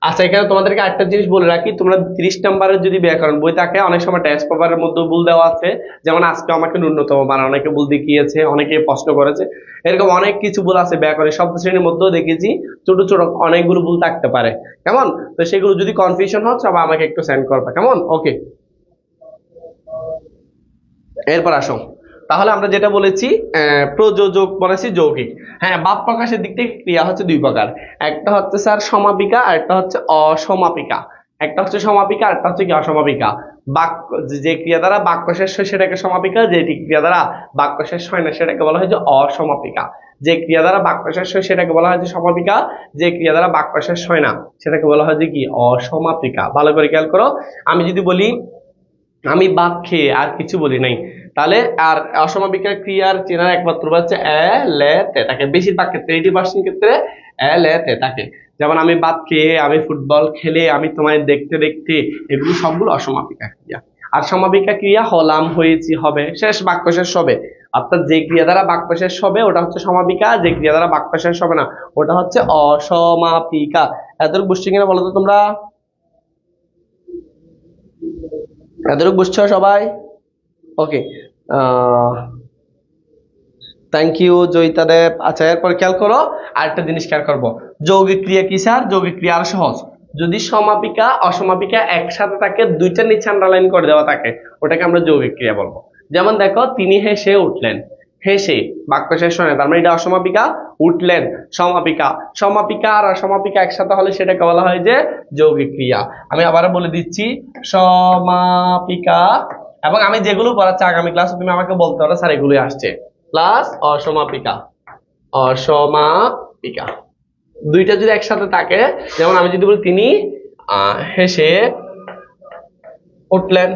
আচ্ছা, এখানে তোমাদেরকে একটা জিনিস বলে রাখি, তোমরা 30 নম্বরের যদি ব্যাকরণ বই থাকে, অনেক সময় টেস্ট পেপারের মধ্যে ভুল দেওয়া আছে, যেমন আজকে আমাকে ন্যূনতম মান অনেকে ভুল দেখিয়েছে, অনেকে প্রশ্ন করেছে, এরকম অনেক কিছু ভুল আছে ব্যাকরণের শব্দ শ্রেণীর মধ্যেও দেখেছি, ছোট ছোট অনেকগুলো ভুল থাকতে পারে, কেমন। তো সেগুলো যদি কনফিউশন হয় সব আমাকে একটু সেন্ড করবে, কেমন, ওকে। এরপর আসো, তাহলে আমরা যেটা বলেছি প্রযোজক বলেছি যৌগিক। হ্যাঁ, বাপ প্রকাশের দিক থেকে ক্রিয়া হচ্ছে দুই প্রকার, একটা হচ্ছে স্যার সমাপিকা আর একটা হচ্ছে অসমাপিকা। একটা হচ্ছে সমাপিকা আর একটা হচ্ছে কি অসমাপিকা। বাক্য যে ক্রিয়া দ্বারা বাক্য শেষ হয় সেটাকে সমাপিকা, যে ক্রিয়া দ্বারা বাক্য শেষ হয় না সেটাকে বলা হয় যে অসমাপিকা। যে ক্রিয়া দ্বারা বাক্য শেষ হয় সেটাকে বলা হয় যে সমাপিকা, যে ক্রিয়া দ্বারা বাক্য শেষ হয় না সেটাকে বলা হয় যে কি অসমাপিকা। ভালো করে খেয়াল করো, আমি যদি বলি আমি ভাত খেয়ে আর কিছু বলি নাই, তাহলে আর অসমাপিকা ক্রিয়ার চেনার একমাত্র হচ্ছে এ লে তে থাকে, বেশিরভাগ ক্ষেত্রে 80% ক্ষেত্রে এ লে তে থাকে। যেমন আমি ভাত খেয়ে, আমি ফুটবল খেলে, আমি তোমায় দেখতে দেখতে, এগুলো সবগুলো অসমাপিকা ক্রিয়া। আর সমাপিকা ক্রিয়া হলাম, হয়েছি, হবে, শেষ, বাক্য শেষ হবে, অর্থাৎ যে ক্রিয়া দ্বারা বাক্য শেষ হবে ওটা হচ্ছে সমাপিকা, যে ক্রিয়া দ্বারা বাক্য শেষ হবে না ওটা হচ্ছে অসমাপিকা। এতটুকু বুঝছি কিনা বলো তো তোমরা, এতটুকু বুঝছো সবাই, ওকে। থ্যাংক ইউ জয়িতা দেব। আচ্ছা, এরপর খেয়াল করো আরেকটা জিনিস খেয়াল করবো, যৌগিক ক্রিয়া কি স্যার, যৌগিক ক্রিয়া আরো সহজ, যদি সমাপিকা অসমাপিকা একসাথে থাকে, দুইটা নিচে আন্ডারলাইন করে দেওয়া থাকে, ওটাকে আমরা যৌগিক ক্রিয়া বলবো। যেমন দেখো তিনি হেসে উঠলেন, হেসে বাক্য শেষ হয় না, তার মানে এটা অসমাপিকা, উঠলেন সমাপিকা, সমাপিকা আর অসমাপিকা একসাথে হলে সেটাকে বলা হয় যে যৌগিক ক্রিয়া। আমি আবারও বলে দিচ্ছি, সমাপিকা, এবং আমি যেগুলো পড়াচ্ছি আগামী ক্লাসে তুমি আমাকে বলতে পারো স্যার এগুলোই আসছে, প্লাস অসমাপিকা, অসমাপিকা দুইটা যদি একসাথে থাকে, যেমন আমি যদি বলি তিনি হেসে উঠলেন,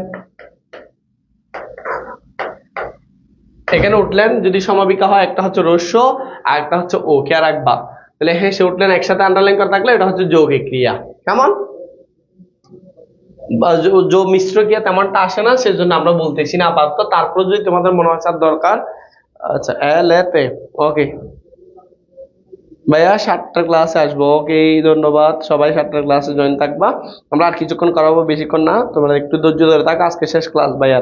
এখানে উঠলেন যদি সমাপিকা হয়, একটা হচ্ছে রস্য আর একটা হচ্ছে ও, কে রাখবা, তাহলে হেসে উঠলেন একসাথে আন্ডারলাইন করা থাকলে এটা হচ্ছে যৌগিক ক্রিয়া, কেমন। মিশ্র ক্রিয়া তেমনটা আসে না, সেজন্য আমরা বলতেছি না আপাতত, তারপর যদি তোমাদের মনে হয় দরকার। আচ্ছা, এল এতে ওকে ভাইয়া, 7টার ক্লাসে আসবো, ওকে, ধন্যবাদ সবাই, 7টার ক্লাসে জয়েন থাকবা, আমরা আর কিছুক্ষণ করাবো, বেশিক্ষণ না, তোমরা একটু ধৈর্য ধরে থাকো, আজকে শেষ ক্লাস ভাইয়া।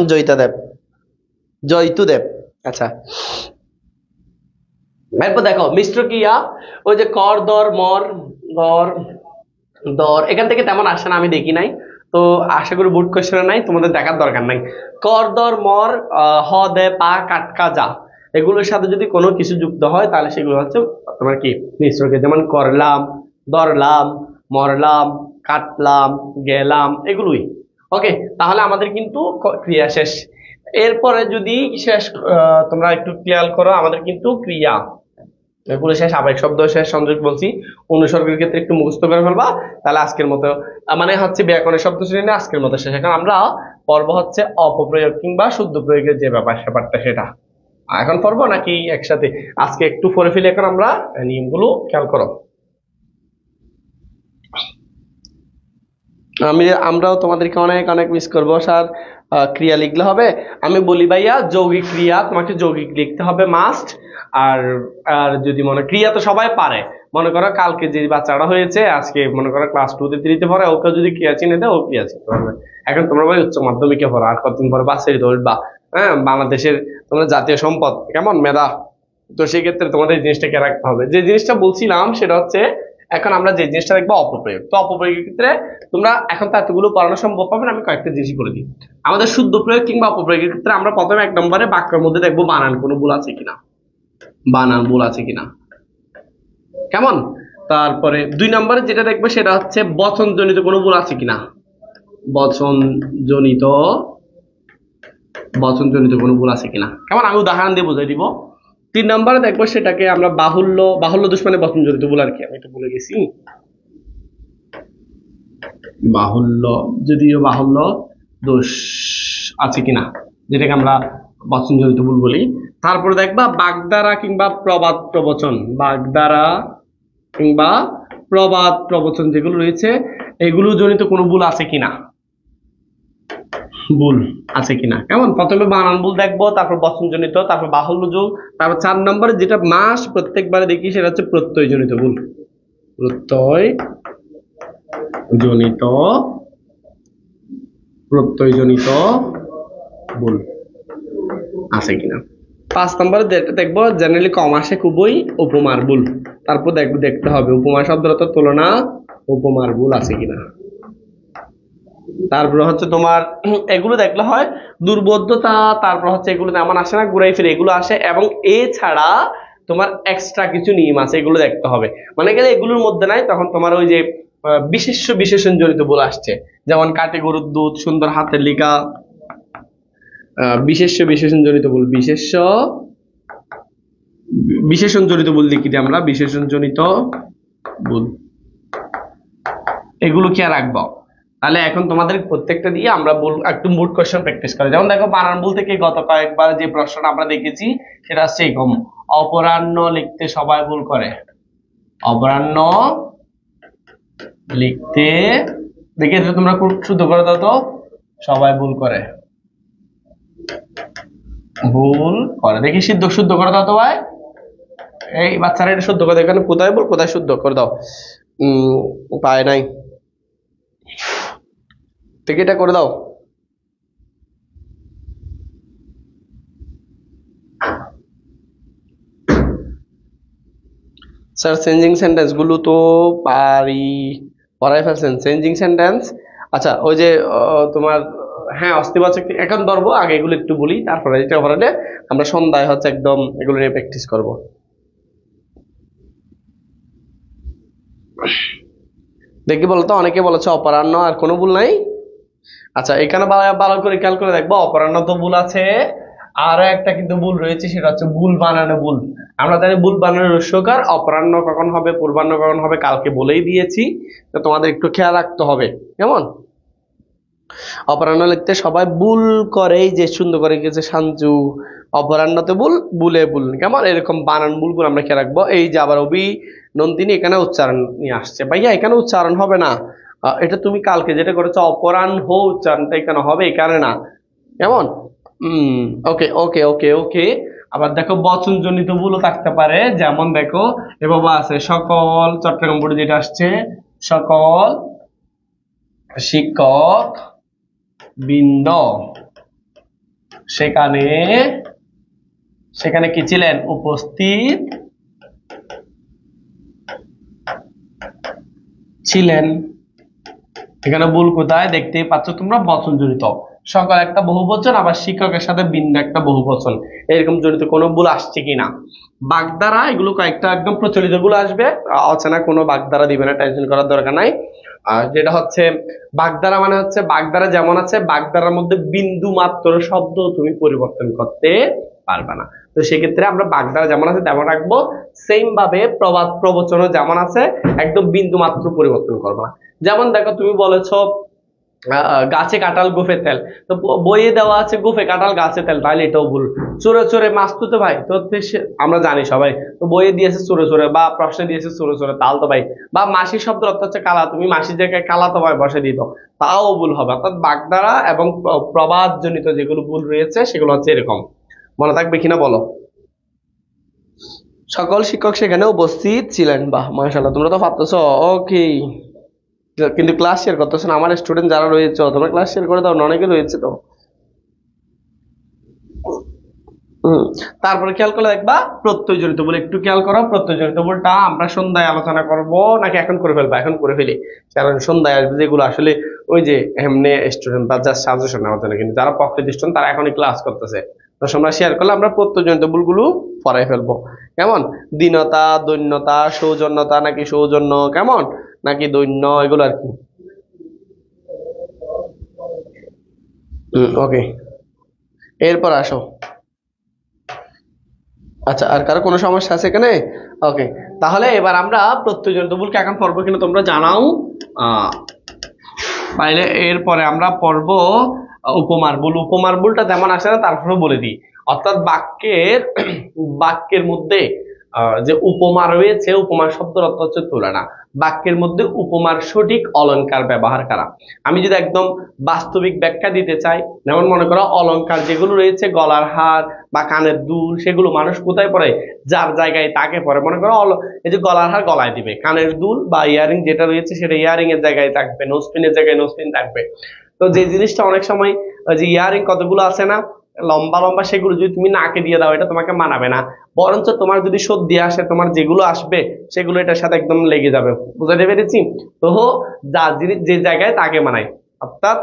জয়িতা দেব, জয়তু দেব, আচ্ছা। এরপর দেখো মিশ্র ক্রিয়া, ওই যে কর দর মর, দর দর, এখান থেকে তেমন আসে না, আমি দেখি নাই, তো আশা করি বোর্ড কোশ্চেনে নাই, তোমাদের দেখার দরকার নাই। কর দর মর, হ দে পা কাটকা যা, এগুলোর সাথে যদি কোনো কিছু যুক্ত হয় তাহলে সেগুলো হচ্ছে তোমার কি মিশ্র ক্রিয়া, যেমন করলাম, দরলাম, মরলাম, কাটলাম, গেলাম, এগুলোই। ওকে, তাহলে আমাদের কিন্তু ক্রিয়া শেষ। এরপরে যদি শেষ, তোমরা একটু খেয়াল করো, আমাদের কিন্তু ক্রিয়া এগুলো শেষ, আবেগ শব্দ শেষ, সংযোগ বলছি, অনুসর্গের ক্ষেত্রে একটু মুখস্থ করে ফেলবা, তাহলে আজকের মতো মানে হচ্ছে ব্যাকরণের শব্দ শ্রেণী আজকের মতো শেষ। এখন আমরা পর্ব হচ্ছে অপপ্রয়োগ কিংবা শুদ্ধ প্রয়োগের যে ব্যাপারটা সেটা এখন পড়বো নাকি একসাথে, আজকে একটু পড়ে ফেলি। এখন আমরা নিয়মগুলো খেয়াল করো, আমরাও তোমাদেরকে অনেক অনেক মিস করবো স্যার, ক্রিয়া লিখলে হবে। আমি বলি ভাইয়া যৌগিক ক্রিয়া তোমাকে যৌগিক লিখতে হবে মাস্ট। আর আর যদি মনে ক্রিয়া তো সবাই পারে, মনে করো কালকে যে বাচ্চাটা হয়েছে আজকে মনে করো ক্লাস 2 তে 3 তে পড়ে, ওকে যদি ক্রিয়া চিনে দেয় ও ক্রিয়া চিনতে পারবে। এখন তোমরা ভাই উচ্চ মাধ্যমিকে পড়ো, আর কতদিন পরে বাচ্চাই ধরবা। হ্যাঁ, বাংলাদেশের তোমরা জাতীয় সম্পদ কেমন মেধা, তো সেই ক্ষেত্রে তোমাদের এই জিনিসটাকে রাখতে হবে। যে জিনিসটা বলছিলাম সেটা হচ্ছে এখন আমরা যে জিনিসটা দেখবো অপপ্রয়োগ। তো অপপ্রয়োগের ক্ষেত্রে তোমরা এখন তো এতগুলো পড়ানো সম্ভব হবে না, আমি কয়েকটা জিনিস বলে দিই। আমাদের শুদ্ধ প্রয়োগ কিংবা অপপ্রয়োগের ক্ষেত্রে আমরা প্রথমে 1 নম্বরে বাক্যের মধ্যে দেখবো বানান কোনো ভুল আছে কিনা, বানান ভুল আছে কিনা কেমন। তারপরে 2 নম্বরে যেটা দেখবো সেটা হচ্ছে বচনজনিত কোনো ভুল আছে কিনা, বচনজনিত বচনজনিত কোনো ভুল আছে কিনা কেমন, আমি উদাহরণ দিয়ে বুঝাই দিব। 3 নম্বরে দেখবো সেটাকে আমরা বাহুল্য, বাহুল্য দোষ মানে বচনজনিত ভুল আর কি, আমি এটা ভুলে গেছি, বাহুল্য, যদিও বাহুল্য দোষ আছে কিনা, যেটাকে আমরা বচনজনিত ভুল বলি। তারপরে দেখবা বাগধারা কিংবা প্রবাদ প্রবচন, বাগধারা কিংবা প্রবাদ প্রবচন যেগুলো রয়েছে এগুলো জনিত কোনো ভুল আছে কিনা, ভুল আছে কিনা কেমন। প্রথমে বানান ভুল দেখবো, তারপর বচনজনিত, তারপর বাহুল্য যোগ, তারপর 4 নম্বরে যেটা মাস প্রত্যেকবারে দেখি সেটা হচ্ছে প্রত্যয়জনিত ভুল, প্রত্যয়জনিত প্রত্যয়জনিত ভুল আছে কিনা। 5 নম্বরে দেখবো জেনারেলি কম আসে খুবই উপমার ভুল, তারপর দেখতে হবে উপমা শব্দের অর্থ তুলনা, উপমার ভুল আছে কিনা। তারপর হচ্ছে তোমার এগুলো দেখলে হয় দুর্বোধ্যতা, তারপর হচ্ছে এগুলো তেমন আসে না, ঘুরাই ফিরে এগুলো আসে, এবং এছাড়া তোমার এক্সট্রা কিছু নিয়ম আছে এগুলো দেখতে হবে। মানে গেলে এগুলোর মধ্যে নাই তখন তোমার ওই যে বিশেষ্য বিশেষণ জড়িত ভুল আসছে, যেমন কাটে গরুর দুধ, সুন্দর হাতের লেখা, বিশেষ্য বিশেষণ জড়িত ভুল, বিশেষণ জড়িত ভুল লিখি আমরা, বিশেষণ জনিত ভুল, এগুলো কি আর রাখবো। তাহলে এখন তোমাদের প্রত্যেকটা দিয়ে আমরা একটু মুড কোশ্চেন প্র্যাকটিস করি। যেমন দেখো বানান ভুল থেকে গত কয়েকবার যে প্রশ্নটা আমরা দেখেছি সেটা হচ্ছে এরকম, অপরাহ্ন লিখতে সবাই ভুল করে, অপরাহ্ন লিখতে, দেখে তোমরা খুব শুদ্ধ করে দাও তো, সবাই ভুল করে, ভুল করে, দেখি শুদ্ধ করে দাও তো ভাই, এই বাচ্চারা এটা শুদ্ধ করে, এখানে কোথায় ভুল কোথায় শুদ্ধ করে দাও, পায় নাই, ঠিক এটা করে দাও। স্যার চেঞ্জিং সেন্টেন্স গুলো তো পড়াই ফেলছেন, চেঞ্জিং সেন্টেন্স। আচ্ছা ওই যে তোমার হ্যাঁ অস্তিবাচক এখন ধরবো, আগে এগুলো একটু বলি, তারপরে এটা পড়ালে আমরা সন্ধ্যায় হচ্ছে একদম এগুলো নিয়ে প্র্যাকটিস করব। দেখি বলতো, অনেকে বলেছে অপরাহ্ন, আর কোনো ভুল নাই। আচ্ছা এখানে ভালো করে খেয়াল করে দেখবো, অপরাহ্ন তো ভুল আছে, আরো একটা কিন্তু ভুল রয়েছে সেটা হচ্ছে ভুল বানানো ভুল। আমরা জানি ভুল বানানোর রস্যকার, অপরাহ্ন কখন হবে পূর্বাহ্ন কখন হবে কালকে বলেই দিয়েছি, তো তোমাদের একটু খেয়াল রাখতে হবে কেমন। অপরাহ্ন লিখতে সবাই ভুল করে, যে সুন্দর করে গেছে সাঞ্জু, অপরাহ্নতে ভুল, ভুলে ভুল কেমন, এরকম বানান ভুলগুলো আমরা খেয়াল রাখবো। এই যে আবার অভিনন্দিনী এখানে উচ্চারণ নিয়ে আসছে, ভাইয়া এখানে উচ্চারণ হবে না, এটা তুমি কালকে যেটা করেছো অপরাহ্ন উচ্চারণটা এখানে হবে এখানে না কেমন। ওকে ওকে ওকে ওকে। আবার দেখো বচনজনিত ভুলও থাকতে পারে, যেমন দেখো এ বাবা আছে সকল, চট্টগ্রাম বোর্ডে যেটা আসছে সকল শিক্ষক বৃন্দ সেখানে সেখানে কি ছিলেন উপস্থিত ছিলেন, এখানে ভুল কোথায় দেখতেই পাচ্ছ তোমরা, বচন জড়িত, সকল একটা বহুবচন, আবার শিক্ষকের সাথে বিন্দু একটা বহুবচন, এরকম জড়িত কোনো ভুল আসছে কিনা। বাগধারা এগুলো কয়েকটা একদম প্রচলিত গুলো আসবে, অচেনা কোনো বাগধারা দিবে না, টেনশন করার দরকার নাই। আর যেটা হচ্ছে বাগধারা মানে হচ্ছে বাগধারা যেমন আছে, বাগধারার মধ্যে বিন্দু মাত্র শব্দ তুমি পরিবর্তন করতে পারবে না, তো সেক্ষেত্রে আমরা বাগধারা যেমন আছে তেমন রাখবো, সেম ভাবে প্রবাদ প্রবচনও যেমন আছে একদম বিন্দু মাত্র পরিবর্তন করবো না। যেমন দেখো তুমি বলেছো গাছে কাঁঠাল গোফে তেল। তো বইয়ে দেওয়া আছে গোফে কাঁঠাল গাছে তেল, তাহলে এটাও ভুল। চোরে চোরে মাছ তুতে ভাই, তো আমরা জানি সবাই, তো বইয়ে দিয়েছে চোরে চোরে বা প্রশ্নে দিয়েছে চোরে চোরে, তাল তো ভাই। বা মাসি শব্দ অর্থ হচ্ছে কালা, তুমি মাসির জায়গায় কালা তো ভাই বসে দিত, তাও ভুল হবে। অর্থাৎ বাগধারা এবং প্রবাদ জনিত যেগুলো ভুল রয়েছে সেগুলো হচ্ছে এরকম। মনে থাকবে কিনা বলো? সকল শিক্ষক সেখানে উপস্থিত ছিলেন। বাহ, মাশাআল্লাহ, তোমরা তো পারতেছো। ওকে, কিন্তু ক্লাস শেয়ার করতেছো না। আমার স্টুডেন্ট যারা রয়েছে তোমরা ক্লাস শেয়ার করে দাও না, অনেকে রয়েছে তো। তারপরে খেয়াল করলে দেখবা প্রত্যয় জড়িত বলে, একটু খেয়াল করো। প্রত্যয় জড়িত বলটা আমরা সন্ধ্যায় আলোচনা করব নাকি এখন করে ফেলবো? এখন করে ফেলি, কারণ সন্ধ্যায় আসবে যেগুলো আসলে ওই যে এমনি স্টুডেন্ট বা জাস্ট সাজেশন নেওয়ার জন্য, কিন্তু যারা পক্ষে স্টুডেন্ট তারা এখনই ক্লাস করতেছে। তো তোমরা শেয়ার করলে আমরা প্রত্যয় জড়িত বলগুলো পড়াই ফেলবো। কেমন? দীনতা, দৈন্যতা, সৌজন্যতা নাকি সৌজন্য, কেমন, নাকি দৈন্য, এগুলো আর কি। ওকে, এরপর আসো। আচ্ছা, আর কারো কোনো সমস্যা আছে এখানে? ওকে, তাহলে এবার আমরা প্রত্যয়জনিত ভুলকে এখন পড়বো কিনা তোমরা জানাও। তাইলে এরপরে আমরা পড়বো উপমার ভুল। উপমার ভুলটা তেমন আসে না, তারপরে বলে দিই। অর্থাৎ বাক্যের মধ্যে যে উপমা রয়েছে, উপমার শব্দের অর্থ হচ্ছে তুলনা। বাক্যের মধ্যে উপমার সঠিক অলংকার ব্যবহার করা। আমি যদি একদম বাস্তবিক ব্যাখ্যা দিতে চাই, যেমন মনে করো অলংকার যেগুলো রয়েছে, গলার হার বা কানের দুল, সেগুলো মানুষ কোথায় পরে? যার জায়গায় তাকে পরে। মনে করো এই যে গলার হার গলায় দিবে, কানের দুল বা ইয়ারিং যেটা রয়েছে সেটা ইয়ারিং এর জায়গায় থাকবে, নোজপিনের জায়গায় নোজপিন থাকবে। তো যে জিনিসটা অনেক সময় যে ইয়ারিং কতগুলো আছে না লম্বা লম্বা, সেগুলো যদি তুমি নাকে দিয়ে দাও এটা তোমাকে মানাবে না। বরঞ্চ তোমার যদি সর্দি আসে, তোমার যেগুলো আসবে সেগুলো এটার সাথে একদম লেগে যাবে। বুঝাতে পেরেছি? তো যার জিনিস যে জায়গায় তাকে মানায়, অর্থাৎ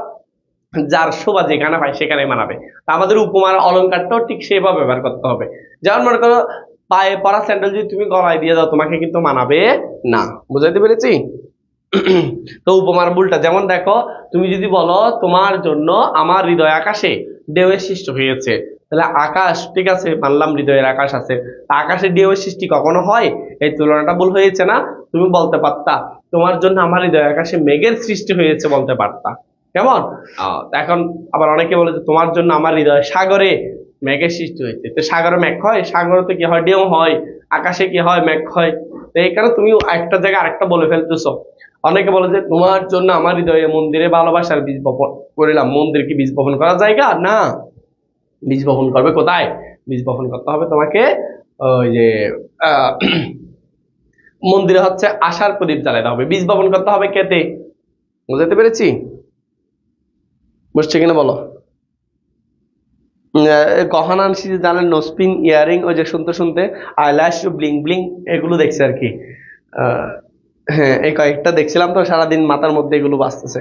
যার শোভা যেখানে পায় সেখানে মানাবে। আমাদের উপমার অলংকারটাও ঠিক সেভাবে ব্যবহার করতে হবে। যেমন মনে করো পায়ে পরা স্যান্ডেল যদি তুমি গলায় দিয়ে দাও তোমাকে কিন্তু মানাবে না। বুঝাইতে পেরেছি? তো উপমার ভুলটা যেমন দেখো, তুমি যদি বলো তোমার জন্য আমার হৃদয় আকাশে ঢেউয়ের সৃষ্টি হয়েছে, তাহলে আকাশ, ঠিক আছে মানলাম হৃদয়ের আকাশ আছে, আকাশে ঢেউয়ের সৃষ্টি কখনো হয়? এই তুলনাটা ভুল হয়েছে না? তুমি বলতে পারতা তোমার জন্য আমার হৃদয় আকাশে মেঘের সৃষ্টি হয়েছে, বলতে পারতা। কেমন? এখন আবার অনেকে বলে যে তোমার জন্য আমার হৃদয় সাগরে মেঘের সৃষ্টি হয়েছে। তো সাগরে মেঘ হয়? সাগরে তো কি হয়? ঢেউ হয়। আকাশে কি হয়? মেঘ হয়। তো এখানে তুমি একটা জায়গায় আরেকটা বলে ফেলতেছো। অনেকে বলে যে তোমার জন্য আমার হৃদয়ে মন্দিরে ভালোবাসার বীজ বপন করিলাম। মন্দির কি বীজ বপন করার জায়গা? না। বীজ বপন করবে কোথায়? বীজ বপন করতে হবে তোমাকে ওই যে মন্দিরে হচ্ছে আশার প্রদীপ জ্বালাতে হবে। বীজ বপন করতে হবে কেতে। বুঝতে পেরেছি? বুঝছে কিনা বলো? গহনা আনছি যে জানেন, নোসপিন, ইয়ারিং, ওই যে শুনতে শুনতে আইল্যাশ, ব্লিং ব্লিং, এগুলো দেখছি আর কি। হ্যাঁ, এই কয়েকটা দেখছিলাম তো সারাদিন মাথার মধ্যে এগুলো বাজতেছে।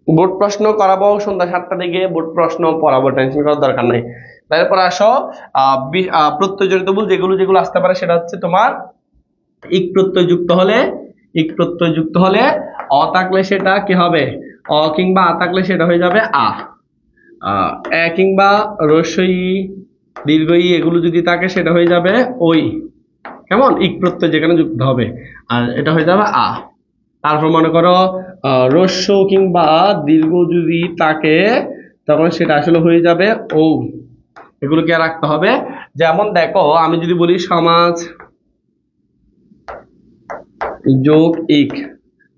বোর্ড প্রশ্ন করাবো সন্ধ্যা 7টার দিকে, বোর্ড প্রশ্ন পড়াবো, টেনশন করার দরকার নাই। তারপর আসো প্রত্যয়জনিত ভুল যেগুলো যেগুলো আসতে পারে, সেটা হচ্ছে তোমার ইক প্রত্যয় যুক্ত হলে, ইক প্রত্যয় যুক্ত হলে অ থাকলে সেটা কি হবে? অ, কিংবা আ থাকলে সেটা হয়ে যাবে আ। এ কিংবা রস্বই, দীর্ঘ ই, এগুলো যদি থাকে সেটা হয়ে যাবে ওই। কেমন? ইক প্রত্যয় যেখানে যুক্ত হবে, আর এটা হয়ে যাবে আ। তারপর মনে করো রস্য কিংবা দীর্ঘ যদি থাকে তখন সেটা আসলে হয়ে যাবে ও। এগুলোকে রাখতে হবে। যেমন দেখো, আমি যদি বলি সমাজ যোগ ইক,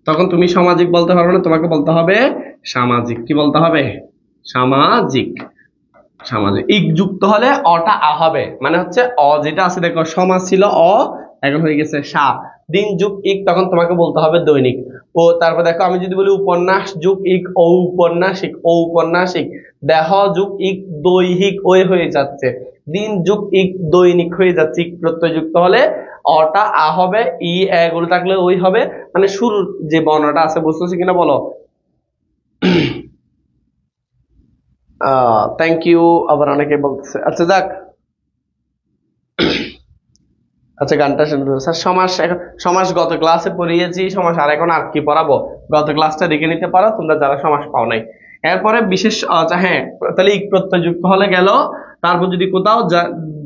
তখন তুমি সামাজিক বলতে পারবে না, তোমাকে বলতে হবে সামাজিক। কি বলতে হবে? সামাজিক। সামাজিক। ইক যুক্ত হলে অটা আ হবে, মানে হচ্ছে অ যেটা আছে, দেখো সমাজ ছিল অ, এখন হয়ে গেছে সা। দিন যুগ ইক, তখন তোমাকে বলতে হবে দৈনিক। ও তারপর দেখো, আমি যদি বলি উপন্যাস যুগ ইক ও উপন্যাসিক, ও উপন্যাসিক। দেহ যুগ ইক দৈহিক, ওই হয়ে যাচ্ছে। দিন যুগ ইক দৈনিক হয়ে যাচ্ছে। ইক প্রত্যয় যুক্ত হলে অটা আ হবে, ই এগুলো থাকলে ওই হবে, মানে শুরুর যে বর্ণটা আছে। বুঝতেছি কিনা বলো? Thank you. আবার অনেকে বলতেছে। আচ্ছা যাক, আচ্ছা গানটা শুনবো স্যার। সমাস এখন, সমাস গত ক্লাসে পড়িয়েছি, সমাস আর এখন আর কি পড়াবো? গত ক্লাসটা দেখে নিতে পারো তোমরা যারা সমাস পাও নাই। এরপরে বিশেষ, আচ্ছা হ্যাঁ, তাহলে ইক প্রত্যয় যুক্ত হলে গেল। তারপর যদি কোথাও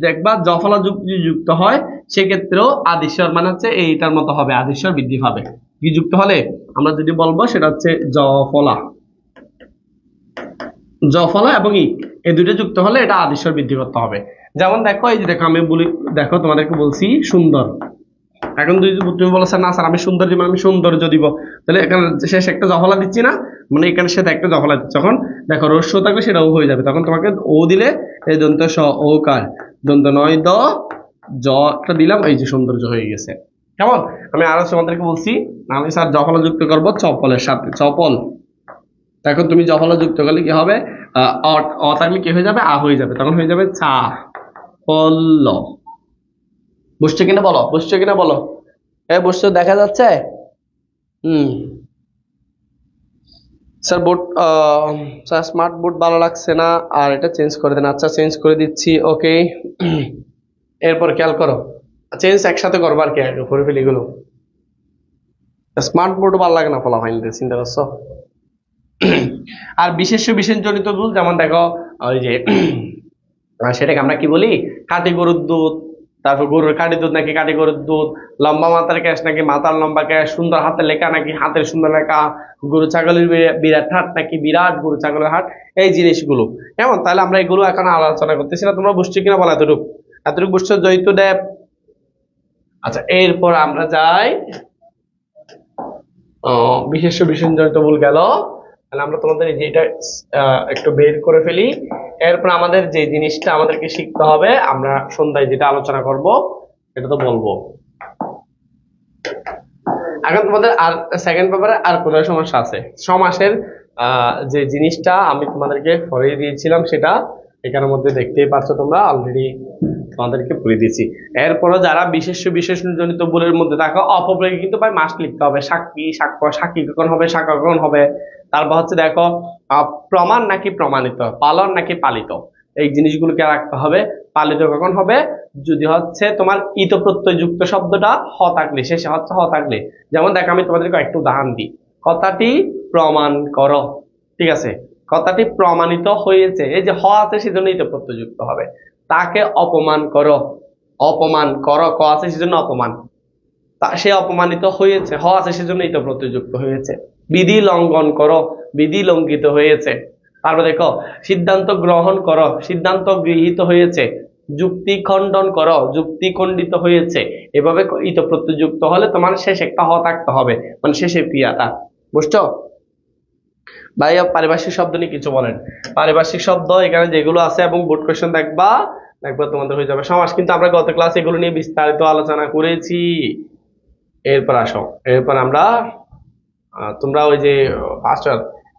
দেখবা জফলা যদি যুক্ত হয়, সেক্ষেত্রেও আদিস্বর, মানে হচ্ছে এইটার মতো হবে, আদিস্বর বৃদ্ধি পাবে। কি যুক্ত হলে আমরা যদি বলবো সেটা হচ্ছে জফলা। জফলা এবং ই, এই দুইটা যুক্ত হলে এটা আদিস্বর বৃদ্ধি করতে হবে। যেমন দেখো, এই যে দেখো আমি বলি, দেখো তোমাদেরকে বলছি সুন্দর। এখন তুমি বলো স্যার না স্যার আমি সুন্দর দিব, আমি সৌন্দর্য দিব, তাহলে এখানে শেষ একটা জফলা দিচ্ছি না, মানে এখানে সাথে একটা জফলা দিচ্ছি, তখন দেখো রস্য থাকলে সেটা ও হয়ে যাবে, তখন তোমাকে ও দিলে এই দন্ত স ও কার দন্ত নয় দ জ একটা দিলাম, এই যে সৌন্দর্য হয়ে গেছে। কেমন? আমি আরো তোমাদেরকে বলছি, আমি স্যার জফলা যুক্ত করবো চপলের সাথে, চপল। এখন তুমি জফলা যুক্ত করলে কি হবে, অ থাকলে কি হয়ে যাবে, আ হয়ে যাবে, তখন হয়ে যাবে চা পল্ল। বুঝছো কিনা বলো, বুঝছো কিনা বলো? বুঝছো, দেখা যাচ্ছে? হুম। Sir board, sir smart board ভালো লাগছে না, আর এটা চেঞ্জ করে দেন। আচ্ছা চেঞ্জ করে দিচ্ছি, ওকে। এরপর খেয়াল করো, চেঞ্জ একসাথে করবো আর কি, করে ফেলি এগুলো। স্মার্ট বোর্ড ভালো লাগে না ফলা হয়নি, চিন্তা করছো? আর বিশেষ বিশেষ জনিত ভুল, যেমন দেখো ওই যে সেটাকে আমরা কি বলি, কাটি গরুর দুধ, তারপর গরুর কাটি দুধ নাকি কাটি গরুর দুধ, লম্বা মাথার ক্যাশ নাকি মাথার লম্বা ক্যাশ, সুন্দর হাতের লেখা নাকি হাতের সুন্দর লেখা, গরু ছাগলের বিরাট হাট নাকি বিরাট গরু ছাগলের হাট, এই জিনিসগুলো কেমন? তাহলে আমরা এগুলো এখন আলোচনা করতেছি না, তোমরা বুঝছো কিনা বলো? এতটুকু এতটুকু বুঝছো? জয়িত দেব। আচ্ছা এরপর আমরা যাই, বিশেষ বিশেষ জনিত ভুল গেল, তাহলে আমরা তোমাদের যেটা একটু বের করে ফেলি। এরপর আমাদের যে জিনিসটা আমাদেরকে শিখতে হবে, আমরা সন্ধ্যায় যেটা আলোচনা করব এটা তো বলবো। এখন তোমাদের আর সেকেন্ড পেপারে আর কোথায় সমস্যা আছে? সমাসের যে জিনিসটা আমি তোমাদেরকে পড়িয়ে দিয়েছিলাম সেটা এখানের মধ্যে দেখতেই পাচ্ছ, তোমরা অলরেডি তোমাদেরকে পড়িয়ে দিয়েছি। এরপরও যারা বিশেষ বিশেষ জনিত ভুলের মধ্যে থাকো, অপব্যয় কিন্তু ভাই মাস্ট লিখতে হবে। সাক্ষী, সাক্ষ্য, সাক্ষী কখন হবে, সাক্ষ্য কখন হবে। তারপর হচ্ছে দেখো প্রমাণ নাকি প্রমাণিত, পালন নাকি পালিত, এই জিনিসগুলোকে রাখতে হবে। পালিত কখন হবে, যদি হচ্ছে তোমার ইত প্রত্যয় যুক্ত শব্দটা হ থাকলে, শেষে হচ্ছে হ থাকলে। যেমন দেখো আমি তোমাদেরকে একটু উদাহরণ দিই, কথাটি প্রমাণ করো, ঠিক আছে, কথাটি প্রমাণিত হয়েছে, এই যে হ আছে সেজন্য ইত প্রত্যয় যুক্ত হবে। তাকে অপমান করো, অপমান করো, ক আছে সেজন্য অপমান, সে অপমানিত হয়েছে, হ আছে সেজন্য ইত প্রত্যয় যুক্ত হয়েছে। বিধি লঙ্ঘন করো, বিধি লঙ্ঘিত হয়েছে। তারপর দেখো সিদ্ধান্ত গ্রহণ করো, সিদ্ধান্ত গৃহীত হয়েছে। যুক্তি খণ্ডন করো, যুক্তি খণ্ডিত হয়েছে। এভাবে ইত প্রত্যয় যুক্ত হলে তোমার শেষ একটা হ থাকতে হবে, মানে শেষের ক্রিয়াটা। বুঝছো? ভাইয়া পারিভাষিক শব্দ নিয়ে কিছু বলেন। পারিভাষিক শব্দ এখানে যেগুলো আছে এবং বোর্ড কোয়েশ্চেন দেখবা, একবার তোমাদের হয়ে যাবে। সমাস কিন্তু আমরা গত ক্লাসে এগুলো নিয়ে বিস্তারিত আলোচনা করেছি। এরপর আসো, এরপর আমরা তোমরা ওই যে ফার্স্ট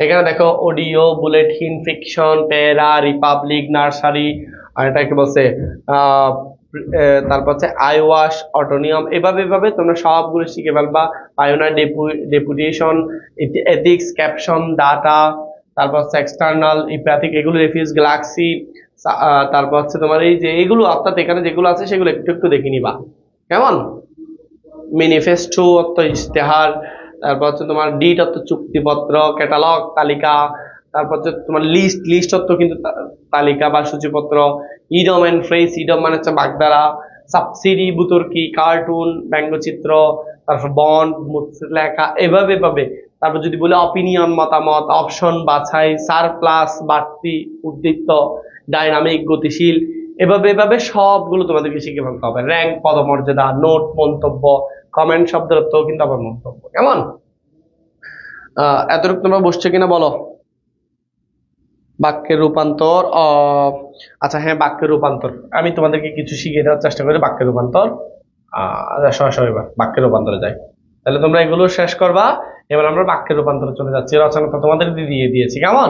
এখানে দেখো অডিও, বুলেটিন, ফিকশন, প্যারা, রিপাবলিক, নার্সারি, আর এটাকে বলছে তারপর হচ্ছে আই ওয়াশ, অটোনিয়াম, এভাবে এভাবে তোমরা সবগুলো শিখে ফেলবা। Pioneer, deputation, ethics, caption, data, তারপর হচ্ছে এক্সটার্নাল, ইপ্যাথিক, এগুলো রেফিউজ, গ্যালাক্সি, তারপর হচ্ছে তোমার এই যে এগুলো, অর্থাৎ এখানে যেগুলো আছে সেগুলো একটু একটু দেখে নিবা। কেমন? ম্যানিফেস্টো অর্থ ইশতেহার, তারপর হচ্ছে তোমার ডিট অর্থ চুক্তিপত্র, ক্যাটালগ তালিকা, তারপর হচ্ছে তোমার লিস্ট, লিস্ট অর্থ কিন্তু তালিকা বা সূচিপত্র। ইডম এন্ড ফ্রেজ, ইডম মানে হচ্ছে বাগধারা, সাবসিডি বুতর্কি, কার্টুন, ব্যঙ্গচিত্র, তারপর বন্ড, লেখা, এভাবে এভাবে। তারপর যদি বলে অপিনিয়ন, মতামত, অপশন, বাছাই, সারপ্লাস, বাড়তি, উদ্দীপ্ত, ডাইনামিক, গতিশীল, এভাবে এভাবে সবগুলো তোমাদেরকে শিখে ফেলতে হবে। র্যাঙ্ক, পদমর্যাদা, নোট, মন্তব্য, কমেন্ট শব্দের অর্থ কিন্তু আবার মন্তব্য। কেমন? এতটুকু তোমরা বুঝছো কিনা বলো? বাক্যের রূপান্তর, আচ্ছা হ্যাঁ, বাক্যের রূপান্তর আমি তোমাদেরকে কিছু শিখিয়ে দেওয়ার চেষ্টা করি। বাক্যের রূপান্তর, সরাসরি বাক্যের রূপান্তরে যাই, তাহলে তোমরা এগুলো শেষ করবা। এবার আমরা বাক্যের রূপান্তরে চলে যাচ্ছি, রচনা তো তোমাদের দিয়ে দিয়েছি। কেমন?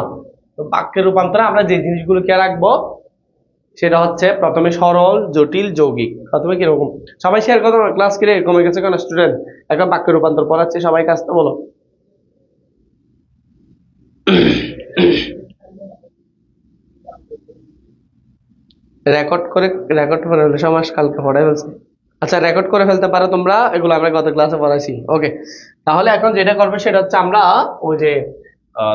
তো বাক্যের রূপান্তরে আমরা যে জিনিসগুলোকে রাখবো সেটা হচ্ছে প্রথমে সরল, জটিল, যৌগিক। প্রথমে কিরকম, সবাই শেয়ার করো না ক্লাস কিরে কমে গেছে কেন স্টুডেন্ট? এখন বাক্য রূপান্তর পড়াচ্ছে, সবাই কাজটা বলো। রেকর্ড করে ফেলে সমাস কালকে পড়াই ফেলছে। আচ্ছা রেকর্ড করে ফেলতে পারো তোমরা, এগুলো আমরা গত ক্লাসে পড়াইছি। ওকে, তাহলে এখন যেটা করবে সেটা হচ্ছে আমরা ওই যে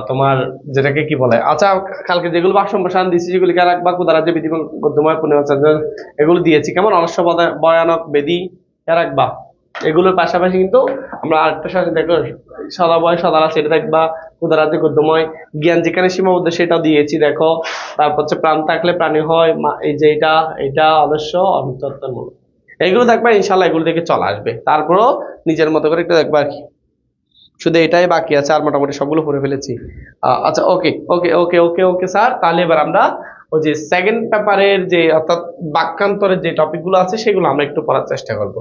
তোমার যেটাকে কি বলে, আচ্ছা কালকে যেগুলো বাক সম্প্রসারণ দিচ্ছি সেগুলি কে রাখবা, কুদারাজ্য, বিধি, গদ্যময়, পূর্ণিমাচার্য, এগুলো দিয়েছি। কেমন? অলস্য, ভয়ানক, বেদি কে রাখবা? এগুলোর পাশাপাশি কিন্তু আমরা আরেকটা সাথে দেখো, সদাবয় সদারা সেটা দেখবা, ক্ষুধারাতে গদ্যময়, জ্ঞান যেখানে সীমাবদ্ধ সেটা দিয়েছি দেখো। তারপর হচ্ছে প্রাণ থাকলে প্রাণী হয়, এই যে এটা এটা অবশ্য অন্তর্মূলক, এগুলো দেখবা ইনশাল্লাহ এগুলো থেকে চলে আসবে। তারপরও নিজের মতো করে একটু দেখবা আর কি, শুধু এটাই বাকি আছে, আর মোটামুটি সবগুলো পড়ে ফেলেছি। আচ্ছা, ওকে ওকে ওকে ওকে ওকে স্যার, তাহলে এবার আমরা ওই যে সেকেন্ড পেপারের যে অর্থাৎ বাক্যান্তরের যে টপিকগুলো আছে সেগুলো আমরা একটু পড়ার চেষ্টা করব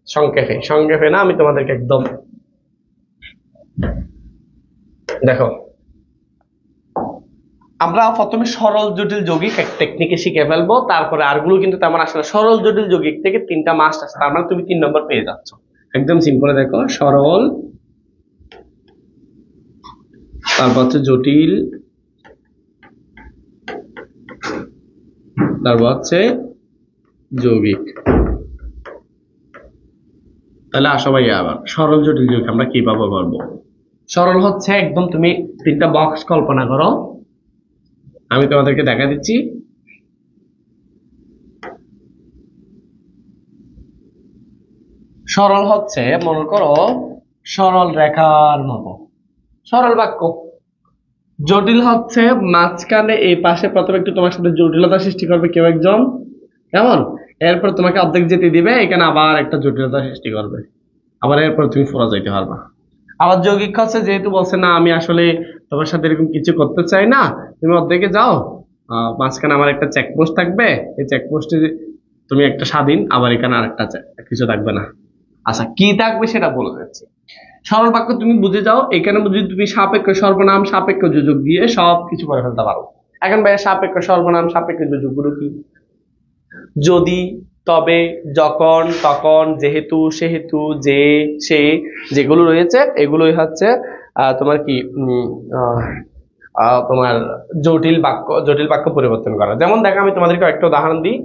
সংক্ষেপে। সংক্ষেপে না, আমি তোমাদেরকে একদম দেখো, আমরা প্রথমে সরল জটিল যৌগিক এক টেকনিকে শিখে ফেলবো, তারপরে আরগুলো কিন্তু তেমন আসলে সরল জটিল যৌগিক থেকে 3টা মাস্ট আছে, তার মানে তুমি 3 নম্বর পেয়ে যাচ্ছ। একদম সিম্পল, দেখো সরল, তারপর হচ্ছে জটিল, তারপর হচ্ছে যৌগিক। তাহলে আসো ভাইয়া, আবার সরল জটিল যৌগিক আমরা কিভাবে পারবো। সরল হচ্ছে একদম তুমি 3টা বক্স কল্পনা করো, আমি তোমাদেরকে দেখা দিচ্ছি। সরল হচ্ছে মনে করো সরল রেখার মতো সরল বাক্য। জটিল হচ্ছে মাঝখানে এই পাশে প্রথমে একটু তোমার সাথে জটিলতা সৃষ্টি করবে কেউ একজন, কেমন, এরপর তোমাকে অর্ধেক যেতে দিবে, এখানে আবার একটা জটিলতা সৃষ্টি করবে, আবার এরপর তুমি ফোরা যাইতে পারবা। আবার যৌগিক হচ্ছে যেহেতু বলছে না আমি আসলে তোমার সাথে এরকম কিছু করতে চাই না, তুমি অর্ধেকে যাও, মাঝখানে আমার একটা চেকপোস্ট থাকবে, এই চেকপোস্টে তুমি একটা স্বাধীন, আবার এখানে আরেকটা কিছু থাকবে না। আচ্ছা, কি থাকবে সেটা বলে যাচ্ছি। সরল বাক্য তুমি বুঝে যাও, এখানে যদি তুমি সাপেক্ষ সর্বনাম সাপেক্ষ যোজক দিয়ে সব কিছু করে ফেলতে পারো। এখন ভাইয়া সাপেক্ষ সর্বনাম সাপেক্ষ যোজক গুলো কি? যদি, তবে, যখন, তখন, যেহেতু, সেহেতু, যে, সে, যেগুলো রয়েছে এগুলোই হচ্ছে তোমার কি তোমার জটিল বাক্য পরিবর্তন করা। যেমন দেখো, আমি তোমাদেরকে একটা উদাহরণ দিই,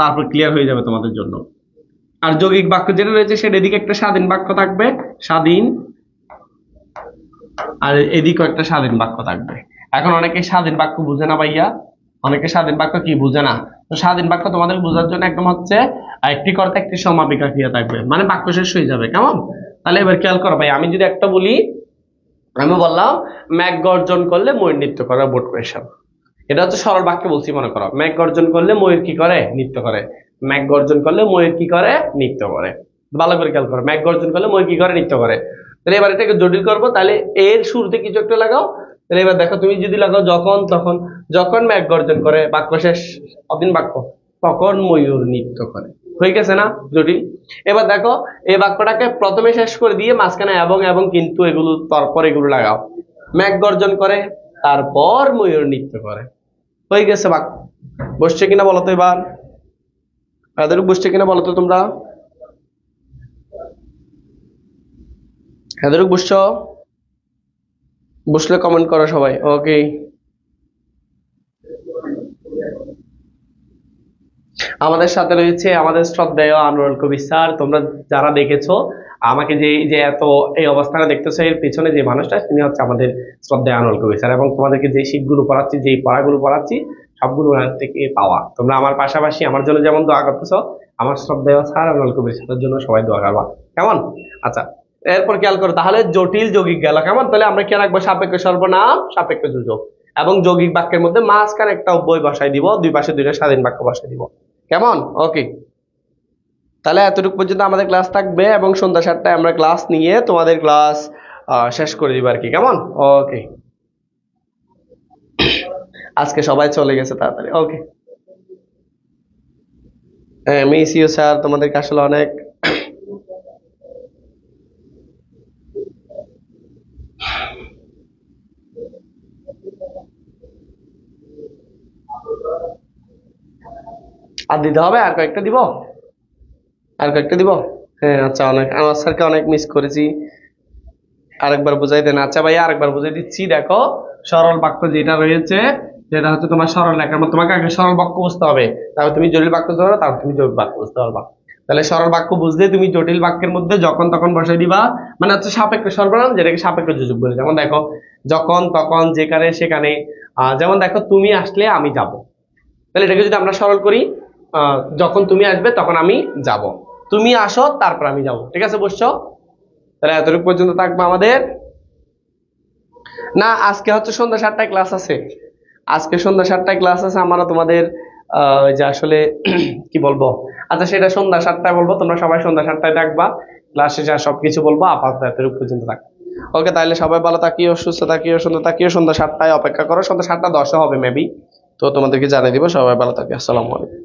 তারপর ক্লিয়ার হয়ে যাবে তোমাদের জন্য। আর যৌগিক বাক্য যেটা রয়েছে সেটা এদিকে একটা স্বাধীন বাক্য থাকবে, স্বাধীন, আর এদিকেও একটা স্বাধীন বাক্য থাকবে। এখন অনেকে স্বাধীন বাক্য বুঝে না ভাইয়া, অনেকে স্বাধীন বাক্য কি বুঝে না। তো স্বাধীন বাক্য তোমাদের বোঝার জন্য একদম হচ্ছে একটি কর্তা একটি সমাপিকা ক্রিয়া থাকবে, মানে বাক্য শেষ হয়ে যাবে, কেমন। তাহলে এবার খেয়াল করো ভাই, আমি যদি একটা বলি, আমি বললাম মেঘ গর্জন করলে ময়ূর নৃত্য করে, বোট কোয়েশন, এটা হচ্ছে সরল বাক্যে বলছি। মনে করো মেঘ গর্জন করলে ময়ূর কি করে, নৃত্য করে। মেঘ গর্জন করলে ময়ূর কি করে, নৃত্য করে। ভালো করে খেয়াল করো, মেঘ গর্জন করলে ময়ূর কি করে, নৃত্য করে। তাহলে এবার এটাকে জটিল করবো, তাহলে এর শুরুতে কিছু একটা লাগাও। তাহলে এবার দেখো, তুমি যদি লাগাও যখন তখন, যখন মেঘ গর্জন করে, বাক্য শেষ, অধীন বাক্য, তখন ময়ূর নৃত্য করে, হয়ে গেছে না জটিল। এবার দেখো, এই বাক্যটাকে প্রথমে শেষ করে দিয়ে মাঝখানে এবং এবং কিন্তু এগুলো তারপর এগুলো লাগাও, মেঘ গর্জন করে তারপর ময়ূর নৃত্য করে, হয়ে গেছে বাক্য। বসছে কিনা বলো তো এবার, এদের বসছে কিনা বলো তো তোমরা, এদের বুঝছো? বুঝলে কমেন্ট করো সবাই। ওকে, আমাদের সাথে রয়েছে আমাদের শ্রদ্ধেয় আনোয়ারুল কবির স্যার। তোমরা যারা দেখেছো আমাকে, যে যে এত এই অবস্থানে দেখতেছো, এর পিছনে যে মানুষটা তিনি হচ্ছে আমাদের শ্রদ্ধেয় আনোয়ারুল কবির স্যার। এবং তোমাদেরকে যে শীটগুলো পড়াচ্ছি, যে পড়াগুলো পড়াচ্ছি, সবগুলো ওনার থেকে পাওয়া। তোমরা আমার পাশাপাশি আমার জন্য যেমন দোয়া করতেছো, আমার শ্রদ্ধেয় স্যার আনোয়ারুল কবির স্যারের জন্য সবাই দোয়া করবা, কেমন। আচ্ছা, এরপর খেয়াল করো, তাহলে জটিল যৌগিক গেল, কেমন। তাহলে আমরা কি রাখবো, সাপেক্ষ সর্বনাম সাপেক্ষ যোজক, এবং যৌগিক বাক্যের মধ্যে মাঝখানে একটা অব্যয় বসাই দিব, দুই পাশে দুইটা স্বাধীন বাক্য বসাই দিব, কেমন। ওকে, তাহলে এতটুকু পর্যন্ত আমাদের ক্লাস থাকবে, এবং সন্ধ্যা 7টায় আমরা ক্লাস নিয়ে তোমাদের ক্লাস শেষ করে দিব আর কি, কেমন। ওকে, আজকে সবাই চলে গেছে তাড়াতাড়ি। ওকে, মিস ইউ স্যার, তোমাদেরকে আসলে অনেক আর দিতে হবে, আর কয়েকটা দিব, আর কয়েকটা দিব। হ্যাঁ আচ্ছা, অনেক, আমার স্যারকে অনেক মিস করেছি, আরেকবার বুঝাই দেন। আচ্ছা ভাই, আরেকবার বুঝাই দিচ্ছি। দেখো, সরল বাক্য যেটা রয়েছে, যেটা হচ্ছে তোমার সরল লেখার মধ্যে, তোমাকে আগে সরল বাক্য বুঝতে হবে, তারপর তুমি জটিল বাক্য বুঝতে পারবে, তারপর তুমি জটিল বাক্য বুঝতে পারবা। তাহলে সরল বাক্য বুঝলে তুমি জটিল বাক্যের মধ্যে যখন তখন বসাই দিবা, মানে হচ্ছে সাপেক্ষ সর্বনাম, যেটাকে সাপেক্ষ যোজক বলে। যেমন দেখো, যখন তখন যেখানে সেখানে, যেমন দেখো তুমি আসলে আমি যাব, তাহলে এটাকে যদি আমরা সরল করি, যখন তুমি আসবে তখন আমি যাব, তুমি আসো তারপর আমি যাবো, ঠিক আছে? বুঝছো? তাহলে এতটুকু পর্যন্ত থাকবো আমাদের। না, আজকে হচ্ছে সন্ধ্যা 7টায় ক্লাস আছে। আজকে সন্ধ্যা 7টায় ক্লাস আছে আমারও তোমাদের। ওই যে আসলে কি বলবো, আচ্ছা সেটা সন্ধ্যা 7টায় বলবো, তোমরা সবাই সন্ধ্যা 7টায় দেখবা, ক্লাস শেষে আর সবকিছু বলবো। আপাতত এতটুকু পর্যন্ত থাক। ওকে, তাহলে সবাই ভালো থাকিও, সুস্থ থাকিও, সুন্দর থাকিও। সন্ধ্যা 7টায় অপেক্ষা করো, সন্ধ্যা 7টা 10 হবে মেবি, তো তোমাদেরকে জানিয়ে দিব। সবাই ভালো থাকে, আসসালামু আলাইকুম।